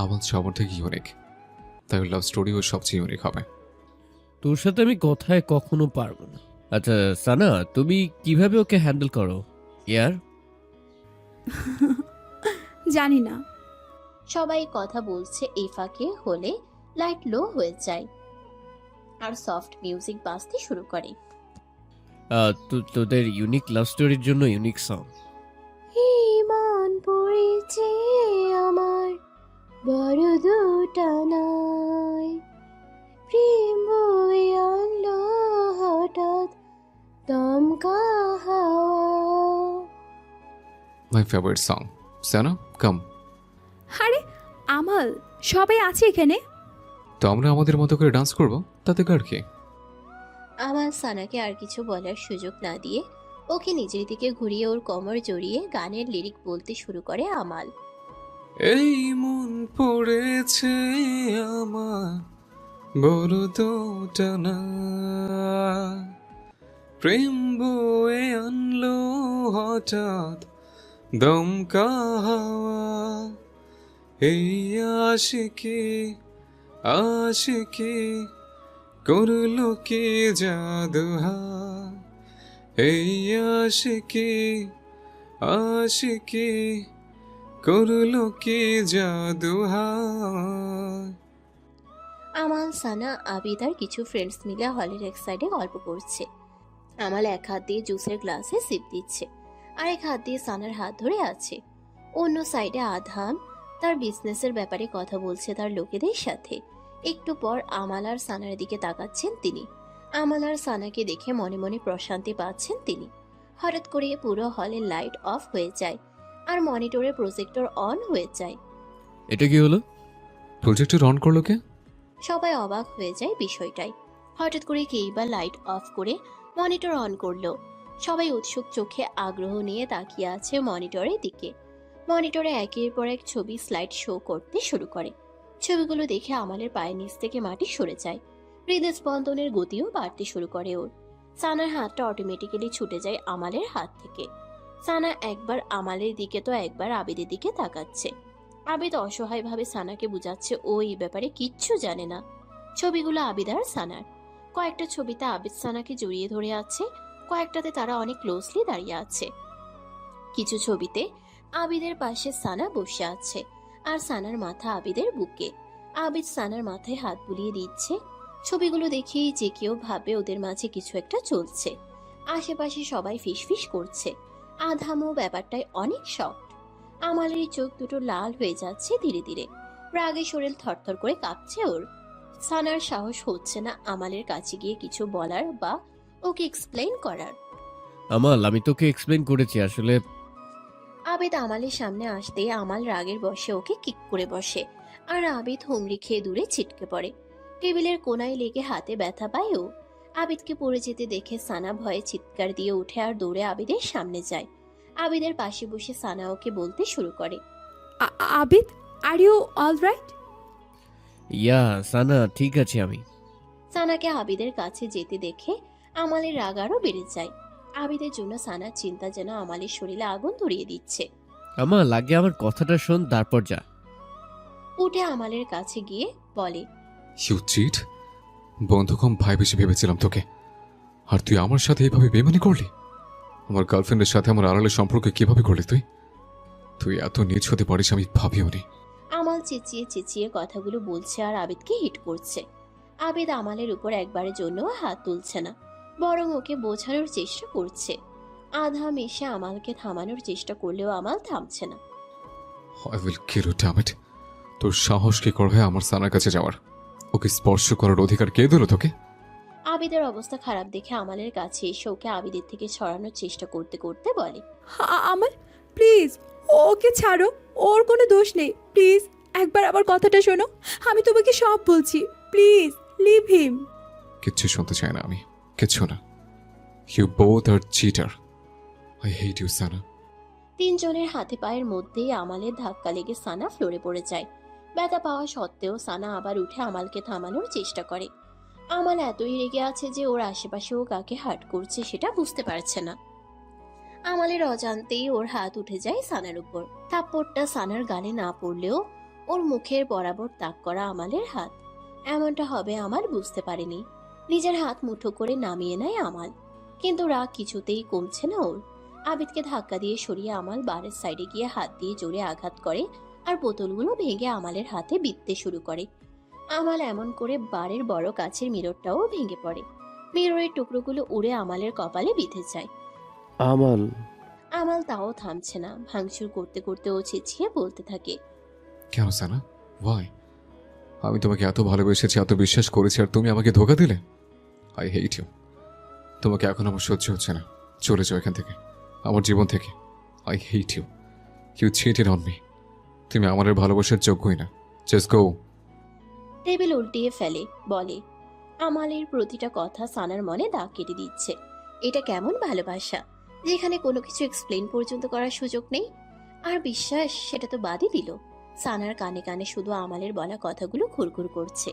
S3: আমার সবার থেকে ইউনিক, তাই লাভ স্টোরিও সবচেয়ে ইউনিক হবে।
S4: তোর সাথে আমি কথায় কখনো পারবো না। আচ্ছা সানা, তুমি কিভাবে ওকে হ্যান্ডেল করো ইয়ার?
S1: জানি না।
S2: সবাই কথা বলছে এই ফাঁকে হলে লাইট লো হয়ে যায় আর সফট মিউজিক বাজতে শুরু করে।
S4: তোদের ইউনিক লাভ স্টোরির জন্য ইউনিক সং।
S2: মন পড়েছে আমার বড় দুটা নাই, প্রেম বয়ে আনলো হঠাৎ দমকা হাওয়া।
S3: My favourite song. Sana come.
S1: আরে আমাল, সবাই আছে এখানে।
S3: তো আমরা আমাদের মতো করে ডান্স করব, তাতে কার কি?
S2: আমার সানাকে আর কিছু বলার সুযোগ না দিয়ে ওকে নিজের দিকে ঘুরিয়ে ওর কোমর জড়িয়ে গানের লিরিক বলতে শুরু করে আমাল।
S3: এই মন পড়েছে আমার বড় দুটা না, প্রেম বয়ে আনলো হঠাৎ দমকা হাওয়া, এই আশিকি আশিকি করলো কি জাদু হায়, এই আশিকি আশিকি করলো কি জাদু হায়।
S2: আমাল, সানা, আবিদ আর কিছু ফ্রেন্ডস মিলে হলের এক সাইডে গল্প করছে। আমাল এক হাত দিয়ে জুসের গ্লাসে সিপ দিচ্ছে আর এক হাত দিয়ে সানার হাত ধরে আছে। অন্য সাইডে আধাম তার বিজনেসের ব্যাপারে কথা বলছে তার লোকেদের সাথে। একটু পর আমাল আর সানার দিকে তাকাচ্ছেন তিনি। আমাল আর সানাকে দেখে মনে মনে প্রশান্তি পাচ্ছেন তিনি। হঠাৎ করে পুরো হলের লাইট অফ হয়ে যায় আর মনিটরে প্রজেক্টর অন হয়ে যায়।
S4: এটা কি হলো?
S3: প্রজেক্টর অন করলো কে?
S2: সবাই অবাক হয়ে যায় বিষয়টাই। হঠাৎ করে কেই বা লাইট অফ করে মনিটর অন করলো। সবাই উৎসুক চোখে আগ্রহ নিয়ে তাকিয়ে আছে মনিটরের দিকে। মনিটরে একের পর এক ছবি স্লাইড শো করতে শুরু করে। ছবিগুলো দেখে আমালের পায়ের নিচ থেকে মাটি সরে যায়। হৃদস্পন্দনের গতিও বাড়তে শুরু করে ওর। সানার হাতটা অটোমেটিক্যালি ছুটে যায় আমালের হাত থেকে। সানা একবার আমালের দিকে তো একবার আবিদের দিকে তাকাচ্ছে। আবিদ অসহায়ভাবে সানাকে বুঝাচ্ছে ও এই ব্যাপারে কিচ্ছু জানে না। ছবিগুলো আবিদ আর সানার। কয়েকটা ছবিতে আবিদ সানাকে জড়িয়ে ধরে আছে, কয়েকটাতে তারা অনেক ক্লোজলি দাঁড়িয়ে আছে। কিছু ছবিতে আবিদের পাশে সানা বসে আছে আর সানার মাথা আবিদের বুকে। আবিদ সানার মাথায় হাত বুলিয়ে দিচ্ছে। ছবিগুলো দেখেই যে কেউ ভাবে ওদের মাঝে কিছু একটা চলছে। আশেপাশে সবাই ফিসফিস করছে। আধামও ব্যাপারটায় অনেক শক্ট। আমালের চোখ দুটো লাল হয়ে যাচ্ছে ধীরে ধীরে। রাগে শরীর থরথর করে কাঁপছে ওর। সানার সাহস হচ্ছে না আমালের কাছে গিয়ে কিছু বলার বা ওকে এক্সপ্লেইন করার।
S4: আমাল, আমি তোকে এক্সপ্লেইন করেছি আসলে।
S2: আবিদ আমালের সামনে আসতে আমাল রাগের বশে ওকে কিক করে বসে আর আবিদ হুমড়ি খেয়ে দূরে ছিটকে পড়ে। টেবিলের কোনায় লেগে হাতে ব্যথা পায় ও। আবিদকে পড়ে যেতে দেখে সানা ভয়ে চিৎকার দিয়ে উঠে আর দৌড়ে আবিদের সামনে যায়। আবিদের পাশে বসে সানা ওকে বলতে শুরু করে।
S1: Abid, are you all right?
S4: Yeah Sana, ঠিক আছে আমি।
S2: সানাকে আবিদের কাছে যেতে দেখে আমালের রাগ আরো বেড়ে যায়। আবিদের জন্য সানার চিন্তা যেন আমালের শরীরে আগুন ধরিয়ে দিচ্ছে।
S4: আমাল, আগে আমার কথাটা শোন, তারপর যা।
S2: উঠে আমালের কাছে গিয়ে বলে,
S3: ইউ চিট! বন্ধু কম ভাই বেশি ভেবেছিলাম তোকে, আর তুই আমার সাথে এইভাবে বেমানি করলি। আমার গার্লফ্রেন্ডের সাথে আমার আড়ালে সম্পর্ক কিভাবে করলি তুই? তুই এত নিচ হতে পারিস আমি ভাবিও নি।
S2: আমাল চেঁচিয়ে চেঁচিয়ে কথাগুলো বলছে আর আবিদকে হিট করছে। আবিদ আমালের উপর একবারের জন্য হাত তুলছে না, বরং ওকে বোঝানোর চেষ্টা করছে। আধাম এসে আমালকে থামানোর চেষ্টা করলেও আমাল থামছে না।
S3: I will kill you, damn it! তোর সাহস কি করে আমার সানার কাছে যাওয়ার? ওকে স্পর্শ করার অধিকার কে দিল তোকে?
S2: আবিদের অবস্থা খারাপ দেখে আমালের কাছে এসে ওকে আবিদের থেকে সরানোর চেষ্টা করতে করতে বলে,
S1: আমাল প্লিজ, ওকে ছাড়ো, ওর কোনো দোষ নেই। প্লিজ একবার আমার কথাটা শোনো, আমি তোমাকে সব বলছি। Please leave him.
S3: কিচ্ছু শুনতে চাই না আমি, কিচ্ছু না। You both are cheater. I hate you Sana.
S2: তিনজনের হাতে পায়ের মধ্যেই আমালের ধাক্কা লেগে সানা ফ্লোরে পড়ে যায়। ব্যথা পাওয়া সত্ত্বেও সানা আবার উঠে আমালকে থামানোর চেষ্টা করে। আমাল এতই রেগে আছে যে ওর আশেপাশে ও কাকে হার্ট করছে সেটা বুঝতে পারছে না। আমালের অজান্তেই ওর হাত উঠে যায় সানার উপর। থাপ্পড়টা সানার গালে না পড়লেও ওর মুখের বরাবর তাক করা আমালের হাত। এমনটা হবে আমাল বুঝতে পারেনি। নিজের হাত মুঠো করে নামিয়ে নেয় আমাল, কিন্তু রাগ কিছুতেই কমছে না ওর। আবিদকে ধাক্কা দিয়ে সরিয়ে আমাল বারের সাইডে গিয়ে হাত দিয়ে জোরে আঘাত করে আর বোতলগুলো ভেঙে আমালের হাতে বিঁধতে শুরু করে। আমাল এমন করে বারের বড় কাছের মিররটাও ভেঙে পড়ে। মিররের টুকরোগুলো উড়ে আমালের কপালে বিঁধে যায়।
S9: আমাল,
S2: আমাল তাও থামছে না, ভাঙচুর করতে করতে ও চেঁচিয়ে বলতে থাকে।
S3: কেন সানা? ওয়াই? আমি তোমাকে এত ভালোবেসেছি, এত বিশ্বাস করেছি, আর তুমি আমাকে ধোকা দিলে। I hate you. তোমাকে এখন আমার সহ্য হচ্ছে না। চলে যাও এখান থেকে, আমার জীবন থেকে। I hate you. You cheated on me. তুমি আমার ভালোবাসার যোগ্যই না। Just go.
S2: টেবিল উল্টিয়ে ফেলে, বলে। আমালের প্রতিটা কথা সানার মনে দাগ কেটে দিচ্ছে। এটা কেমন ভালোবাসা যেখানে কোনো কিছু এক্সপ্লেন পর্যন্ত করার সুযোগ নেই? আর বিশ্বাস, সেটা তো বাদই দিল। সানার কানে কানে শুধু আমালের বলা কথাগুলো ঘুরঘুর করছে।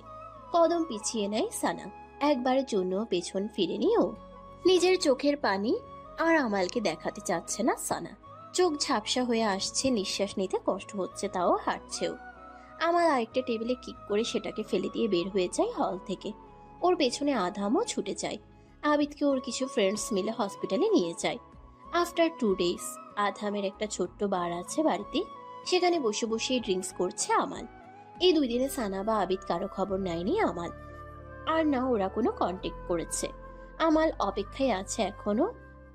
S2: কদম পিছিয়ে নেয় সানা। একবারের জন্য পেছন ফিরেনি ও। নিজের চোখের পানি আর আমালকে দেখাতে চাচ্ছে না সানা। চোখ ঝাপসা হয়ে আসছে, নিঃশ্বাস নিতে কষ্ট হচ্ছে, তাও হাঁটছেও। আমাল আরেকটা টেবিলে কিক করে সেটাকে ফেলে দিয়ে বের হয়ে যায় হল থেকে। ওর পেছনে আধামও ছুটে যায়। আবিদকে ওর কিছু ফ্রেন্ডস মিলে হসপিটালে নিয়ে যায়। আফটার 2 days আধামের একটা ছোট্ট বার আছে বাড়িতে, সেখানে বসে বসে ড্রিঙ্কস করছে আমাল। এই 2 দিনে সানা বা আবিদ কারো খবর নেয়নি আমাল, আর না ওরা কোনো কন্ট্যাক্ট করেছে। আমাল অপেক্ষায় আছে এখনো,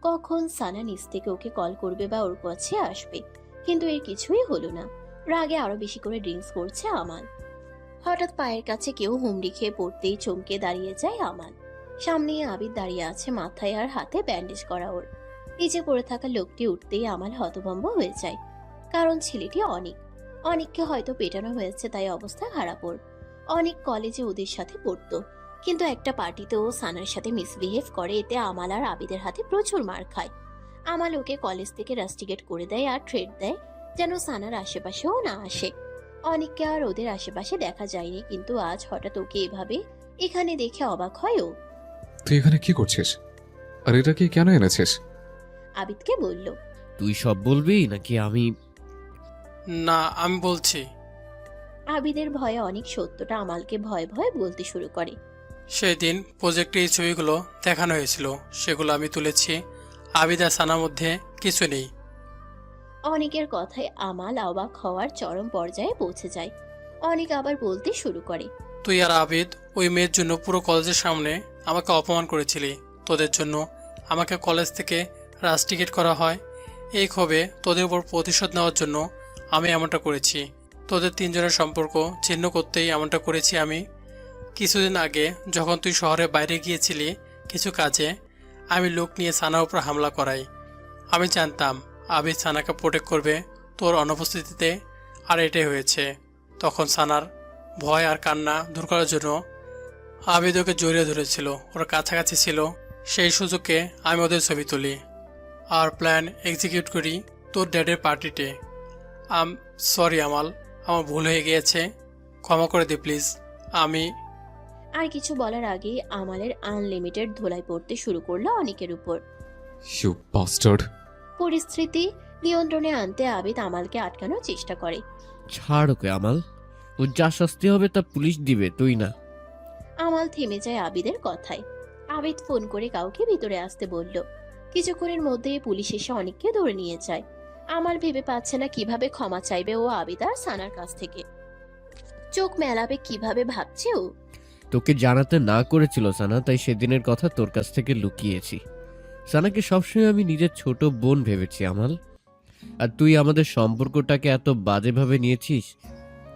S2: কখন সানা নিজ থেকে ওকে কল করবে বা ওর কাছে আসবে, কিন্তু এর কিছুই হলো না। রাগে আরো বেশি করে ড্রিঙ্কস করছে আমাল। হঠাৎ পায়ের কাছে কেউ হুমড়ি খেয়ে পড়তেই চমকে দাঁড়িয়ে যায় আমাল। সামনে আবিদ দাঁড়িয়ে আছে, মাথায় আর হাতে ব্যান্ডেজ করা ওর। নিচে পড়ে থাকা লোকটি উঠতেই আমাল হতভম্ব হয়ে যায়, কারণ ছেলেটি অনেককে হয়তো পেটানো হয়েছে, তাই অবস্থা খারাপ ওর। অনেক কলেজে ওদের সাথে পড়তো, কিন্তু একটা পার্টিতে ও সানার সাথে মিসবিহেভ করে, এতে আমাল আর আবিদের হাতে প্রচুর মার খায়। আমাল ওকে কলেজ থেকে রাস্টিকেট করে দেয় আর থ্রেট দেয় যেন সানার আশেপাশেও না আসে। অনেককে আর ওদের আশেপাশে দেখা যায়নি, কিন্তু আজ হঠাৎ ওকে এভাবে এখানে দেখে অবাক হয় ও।
S3: তুই এখানে কি করছিস? আর এটা কি কেন এনেছিস?
S2: আবিদকে বলল।
S4: তুই সব বলবি নাকি আমি?
S10: না, আমি বলছি।
S2: আবিদের ভয়ে অনেক সত্যটা আমালকে ভয়ে ভয়ে বলতে শুরু করে।
S10: সেদিন প্রজেক্টে এই ছবিগুলো দেখানো হয়েছিল, সেগুলো আমি তুলেছি। আবিদ আর সানার মধ্যে কিছু নেই।
S2: অনেকের কথায় আমাল অবাক হওয়ার চরম পর্যায়ে পৌঁছে যায়। অনেক আবার বলতে শুরু করে।
S10: তুই আর আবিদ ওই মেয়ের জন্য পুরো কলেজের সামনে আমাকে অপমান করেছিলি। তোদের জন্য আমাকে কলেজ থেকে রাস্টিকেট করা হয়। এই ক্ষোভে তোদের উপর প্রতিশোধ নেওয়ার জন্য আমি এমনটা করেছি। তোদের 3 জনের সম্পর্ক ছিন্ন করতেই এমনটা করেছি আমি। কিছুদিন আগে যখন তুই শহরে বাইরে গিয়েছিলি কিছু কাজে, আমি লোক নিয়ে সানার উপর হামলা করাই। আমি জানতাম আবিদ সানাকে প্রোটেক্ট করবে তোর অনুপস্থিতিতে, আর এটাই হয়েছে। তখন সানার ভয় আর কান্না দূর করার জন্য আবিদ ওকে জড়িয়ে ধরেছিল, ওর কাছাকাছি ছিল। সেই সুযোগে আমি ওদের ছবি তুলি আর প্ল্যান এক্সিকিউট করি তোর ড্যাডের পার্টিতে। সরি আমাল, আমার ভুল হয়ে গিয়েছে, ক্ষমা করে দে প্লিজ। আমি
S2: আর কিছু বলার আগেই আমালের আনলিমিটেড ধোলাই পড়তে শুরু করলো অনেকের উপর।
S3: You bastard.
S2: পরিস্থিতি নিয়ন্ত্রণে আনতে আবিদ আমালকে আটকানোর চেষ্টা করে।
S4: ছাড় ওকে আমাল, ও যা শাস্তি হবে তা পুলিশ দিবে, তুই না।
S2: আমাল থেমে যায় আবিদের কথায়। আবিদ ফোন করে কাউকে ভিতরে আসতে বলল। কিছুক্ষণের মধ্যেই পুলিশ এসে অনেককে ধরে নিয়ে যায়। আমাল ভেবে পাচ্ছে না কিভাবে ক্ষমা চাইবে ও আবিদ আর সানার কাছ থেকে। চোখ মেলাবে কিভাবে ভাবছে ও।
S4: তোকে জানাতে না করেছিল সানা, তাই সেদিনের কথা তোর কাছ থেকে লুকিয়েছি। সানাকে সবসময় আমি নিজের ছোট বোন ভেবেছি আমাল, আর তুই আমাদের সম্পর্কটাকে এত বাজেভাবে নিয়েছিস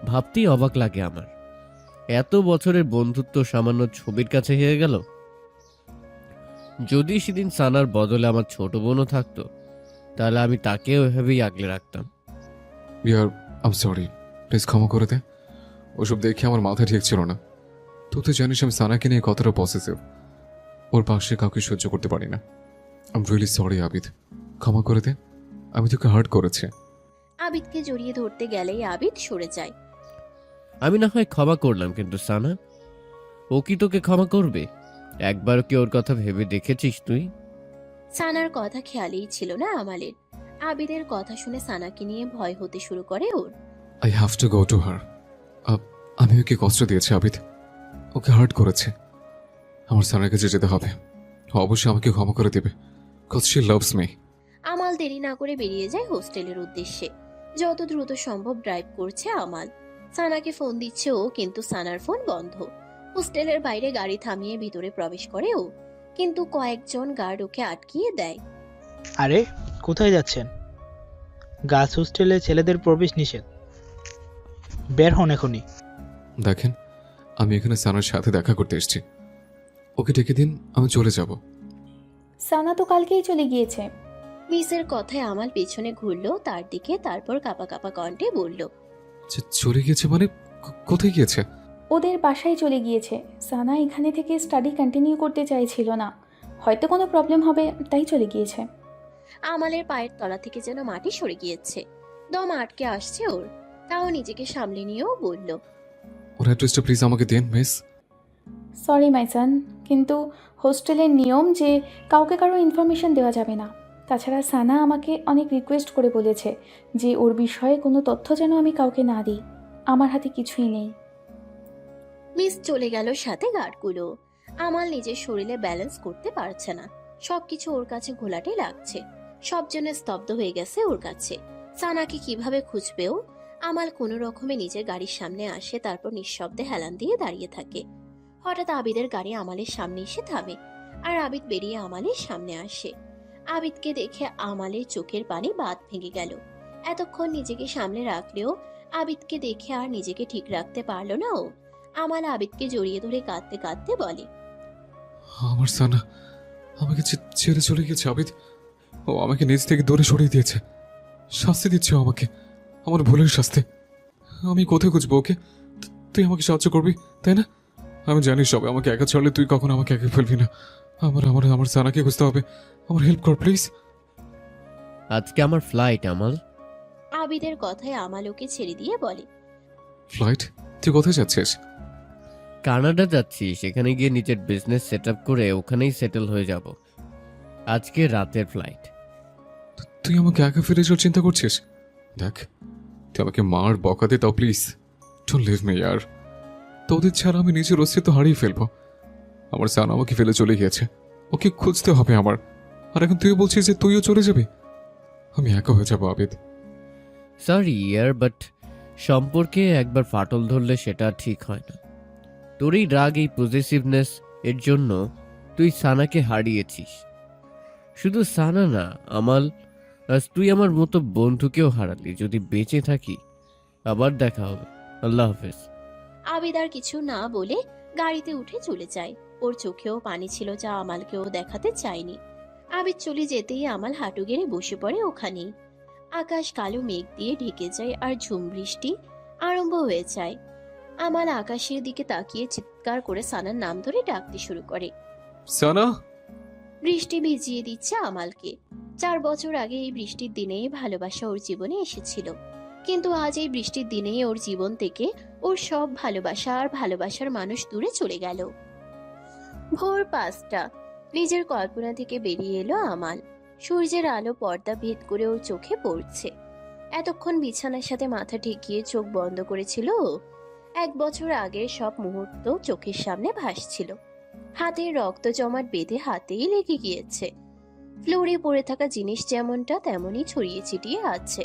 S4: ভাবতেই অবাক লাগে আমার। এত বছরের বন্ধুত্ব সামান্য ছবির কাছে হয়ে গেল। যদি সেদিন সানার বদলে আমার ছোট বোনও থাকতো, তাহলে আমি তাকে ওইভাবেই আগলে রাখতাম।
S3: আম সরি, প্লিজ ক্ষমা করে দে। ওসব দেখে আমার মাথা ঠিক ছিল না। তুই তো জানিস আমি সানাকে নিয়ে কতটা পসেসিভ। ওর পাশে কাউকে সহ্য করতে পারি না। আম রিয়েলি সরি আবিদ, ক্ষমা করে দে, আমি তোকে হার্ট করেছি।
S2: আবিদকে জড়িয়ে ধরতে গেলেই আবিদ সরে যায়।
S4: আমি না হয় ক্ষমা করলাম, কিন্তু সানা, ও কি তোকে ক্ষমা করবে? একবার কি ওর কথা ভেবে দেখেছিস তুই?
S2: সানার কথা খেয়ালেই ছিল না আমালের। আবিদের কথা শুনে সানাকে নিয়ে ভয় হতে শুরু করে ওর।
S3: I have to go to her. আমি ওকে কষ্ট দিয়েছি আবিদ, ওকে হার্ট করেছে। আমার সানার কাছে যেতে হবে, ও অবশ্যই আমাকে ক্ষমা করে দেবে, কজ শি লাভস মি।
S2: আমাল দেরি না করে বেরিয়ে যায় হোস্টেলের উদ্দেশ্যে। যত দ্রুত সম্ভব ড্রাইভ করছে আমাল। সানাকে ফোন দিচ্ছে ও, কিন্তু সানার ফোন বন্ধ। হোস্টেলের বাইরে গাড়ি থামিয়ে ভিতরে প্রবেশ করে ও, কিন্তু কয়েকজন গার্ড ওকে আটকিয়ে দেয়।
S11: আরে কোথায় যাচ্ছেন? গার্লস হোস্টেলে ছেলেদের প্রবেশ নিষেধ, বের হন এখনই।
S3: দেখেন, আমি এখানে সানার সাথে দেখা করতে এসেছি, ওকে ডেকে দিন, আমি চলে যাব।
S7: সানা তো কালকেই চলে গিয়েছে।
S2: মিসের কথায় আমাল পেছনে ঘুরলো তার দিকে, তারপর কাপা কাপা কণ্ঠে বলল,
S3: চলে গিয়েছে মানে? কোথায় গিয়েছে?
S7: ওদের বাসায় চলে গিয়েছে। সানা এখানে থেকে স্টাডি কন্টিনিউ করতে চাইছিল না, হয়তো কোনো প্রবলেম হবে তাই চলে গিয়েছে।
S2: আমালের পায়ের তলা থেকে যেন মাটি সরে গিয়েছে, দম আটকে আসছে ওর। তাও নিজেকে সামলে নিয়েও বলল,
S3: ওর অ্যাড্রেসটা প্লিজ আমাকে দিন মিস।
S7: সরি মাই সান, কিন্তু হোস্টেলের নিয়ম যে কাউকে কারো ইনফরমেশন দেওয়া যাবে না। তাছাড়া সানা আমাকে অনেক রিকোয়েস্ট করে বলেছে যে ওর বিষয়ে কোনো তথ্য যেন আমি কাউকে না দিই। আমার হাতে কিছুই নেই।
S2: মিস চলে গেল, সাথে গার্ডগুলো। আমাল নিজের শরীরে ব্যালেন্স করতে পারছে না, সবকিছু ওর কাছে ঘোলাটে লাগছে। সব জন্য স্তব্ধ হয়ে গেছে ওর কাছে। সানাকে কিভাবে খুঁজবেও? আমাল কোনো রকমে নিজের গাড়ির সামনে আসে, তারপর নিঃশব্দে হেলান দিয়ে দাঁড়িয়ে থাকে। হঠাৎ আবিদের গাড়ি আমালের সামনে এসে থামে, আর আবিদ বেরিয়ে আমালের সামনে আসে। আবিদকে দেখে আমালের চোখের পানি বাঁধ ভেঙে গেল। এতক্ষণ নিজেকে সামলে রাখলেও আবিদকে দেখে আর নিজেকে ঠিক রাখতে পারলো না ও। আমাল আবিদকে জড়িয়ে ধরে কাঁদতে কাঁদতে বলে,
S3: আমার সানা আমাকে ছেড়ে চলে গেছে আবিদ, ও আমাকে নিজ থেকে দূরে সরিয়ে দিয়েছে, শাস্তি দিচ্ছে ও আমাকে, আমার ভুলের শাস্তি। আমি কোথায় খুঁজবো ওকে? তুই আমাকে সাহায্য করবি তাই না? আমি জানি সবাই আমাকে একা ছাড়লে তুই কখনো আমাকে একা ফেলবি না। আমার আমার আমার সানাকে খুঁজতে হবে, আমার হেল্প কর প্লিজ।
S4: আজকে আমার ফ্লাইট আমাল।
S2: আবিদের কথায় আমাল ওকে ছেড়ে দিয়ে বলে,
S3: ফ্লাইট? তুই কোথায় যাচ্ছিস?
S4: কানাডা যাচ্ছি, সেখানে গিয়ে নিজের বিজনেস সেট আপ করে ওখানেই সেটেল হয়ে যাব। আজকে রাতের ফ্লাইট।
S3: তুই আমাকে একা ফিরে যাওয়ার চিন্তা করছিস? দেখ, তুই আমাকে মার বকা দে, তাও প্লিজ ডোন্ট লিভ মি ইয়ার। তোদের ছাড়া আমি নিজের অস্তিত্ব হারিয়ে ফেলবো। আমার সান আমাকে ফেলে চলে গিয়েছে, ওকে খুঁজতে হবে আমার। আর এখন তুই বলছিস যে তুইও চলে যাবি? আমি একা হয়ে যাবো আবিদ।
S4: সরি ইয়ার, বাট সম্পর্কে একবার ফাটল ধরলে সেটা ঠিক হয় না। তোর এই রাগ, এই পজেসিভনেস এর জন্য তুই সানাকে হারিয়েছিস। শুধু সানা না আমাল, আজ তুই আমার মতো বন্ধুকেও হারালি। যদি বেঁচে থাকি আবার দেখা হবে। আল্লাহ হাফেজ।
S2: আবিদ আর কিছু না বলে গাড়িতে উঠে চলে যায়। ওর চোখেও পানি ছিল যা আমালকেও দেখাতে চায়নি। আবিদ চলে যেতেই আমাল হাঁটু গেড়ে বসে পড়ে ওখানেই। আকাশ কালো মেঘ দিয়ে ঢেকে যায় আর ঝুম বৃষ্টি আরম্ভ হয়ে যায়। আমাল আকাশের দিকে তাকিয়ে চিৎকার করে সানার নাম ধরে ডাকতে শুরু করে।
S3: সানা!
S2: বৃষ্টি ভিজিয়ে দিচ্ছে আমালকে। 4 বছর আগে এই বৃষ্টির দিনেই ভালোবাসা ওর জীবনে এসেছিল, কিন্তু আজ এই বৃষ্টির দিনেই ওর জীবন থেকে ওর সব ভালোবাসা আর ভালোবাসার মানুষ দূরে চলে গেল। ভোর 5টা। নিজের কল্পনা থেকে বেরিয়ে এলো আমাল। সূর্যের আলো পর্দা ভেদ করে ওর চোখে পড়ছে। এতক্ষণ বিছানার সাথে মাথা ঠেকিয়ে চোখ বন্ধ করেছিল ও। 1 বছর আগের সব মুহূর্ত চোখের সামনে ভাসছিল। হাতের রক্ত জমাট বেঁধে হাতেই লেগে গিয়েছে। ফ্লোরে পড়ে থাকা জিনিস যেমনটা তেমনই ছড়িয়ে ছিটিয়ে আছে।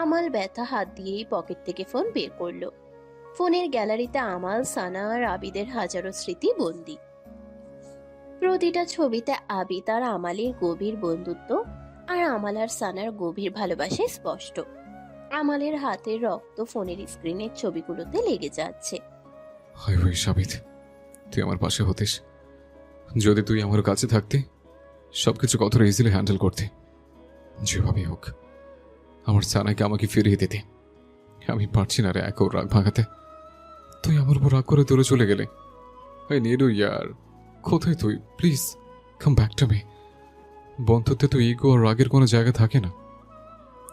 S2: আমাল ব্যথা হাত দিয়েই পকেট থেকে ফোন বের করলো। ফোনের গ্যালারিতে আমাল, সানা আর আবিদের হাজারো স্মৃতি বন্দী। প্রতিটা ছবিতে আবিদ আর আমালের গভীর বন্ধুত্ব আর আমাল আর সানার গভীর ভালোবাসা স্পষ্ট। আমালের হাতের রক্ত ফোনের স্ক্রিনের ছবিগুলোতে লেগে যাচ্ছে।
S3: হাই ভাই সাবিত, তুই আমার পাশে হতিস। যদি তুই আমার কাছে থাকতে সবকিছু কতটা ইজিলি হ্যান্ডেল করতে। যেভাবেই হোক আমার সানাকে আমাকে ফিরিয়ে দিতে। আমি পারছি না রে একা ওর রাগ ভাঙাতে। তুই আমার উপর রাগ করে দূরে চলে গেলে। আই নিড ইউ ইয়ার। কোথায় তুই? Please come back to me. বন্ধুত্বে তো ইগো আর রাগের কোনো জায়গা থাকে না।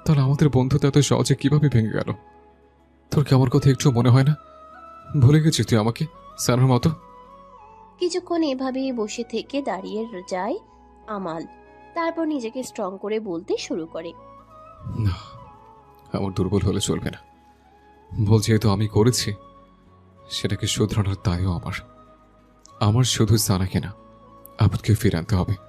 S3: তাহলে আমাদের বন্ধুত্ব এত সহজে কিভাবে ভেঙে গেল? তোর কি আমার কথা একটু মনে হয় না? ভুলে গেছিস তুই আমাকে সানার মতো?
S2: কিছুক্ষণ এভাবেই বসে থেকে দাঁড়িয়ে যায় আমাল। তারপর নিজেকে স্ট্রং করে বলতে শুরু করে,
S3: না, আমার দুর্বল হলে চলবে না। ভুল যেহেতু আমি করেছি, সেটাকে শুধরানোর দায়ও আমার। আমার শুধু সানাকে না, আপদকে ফিরে আনতে হবে।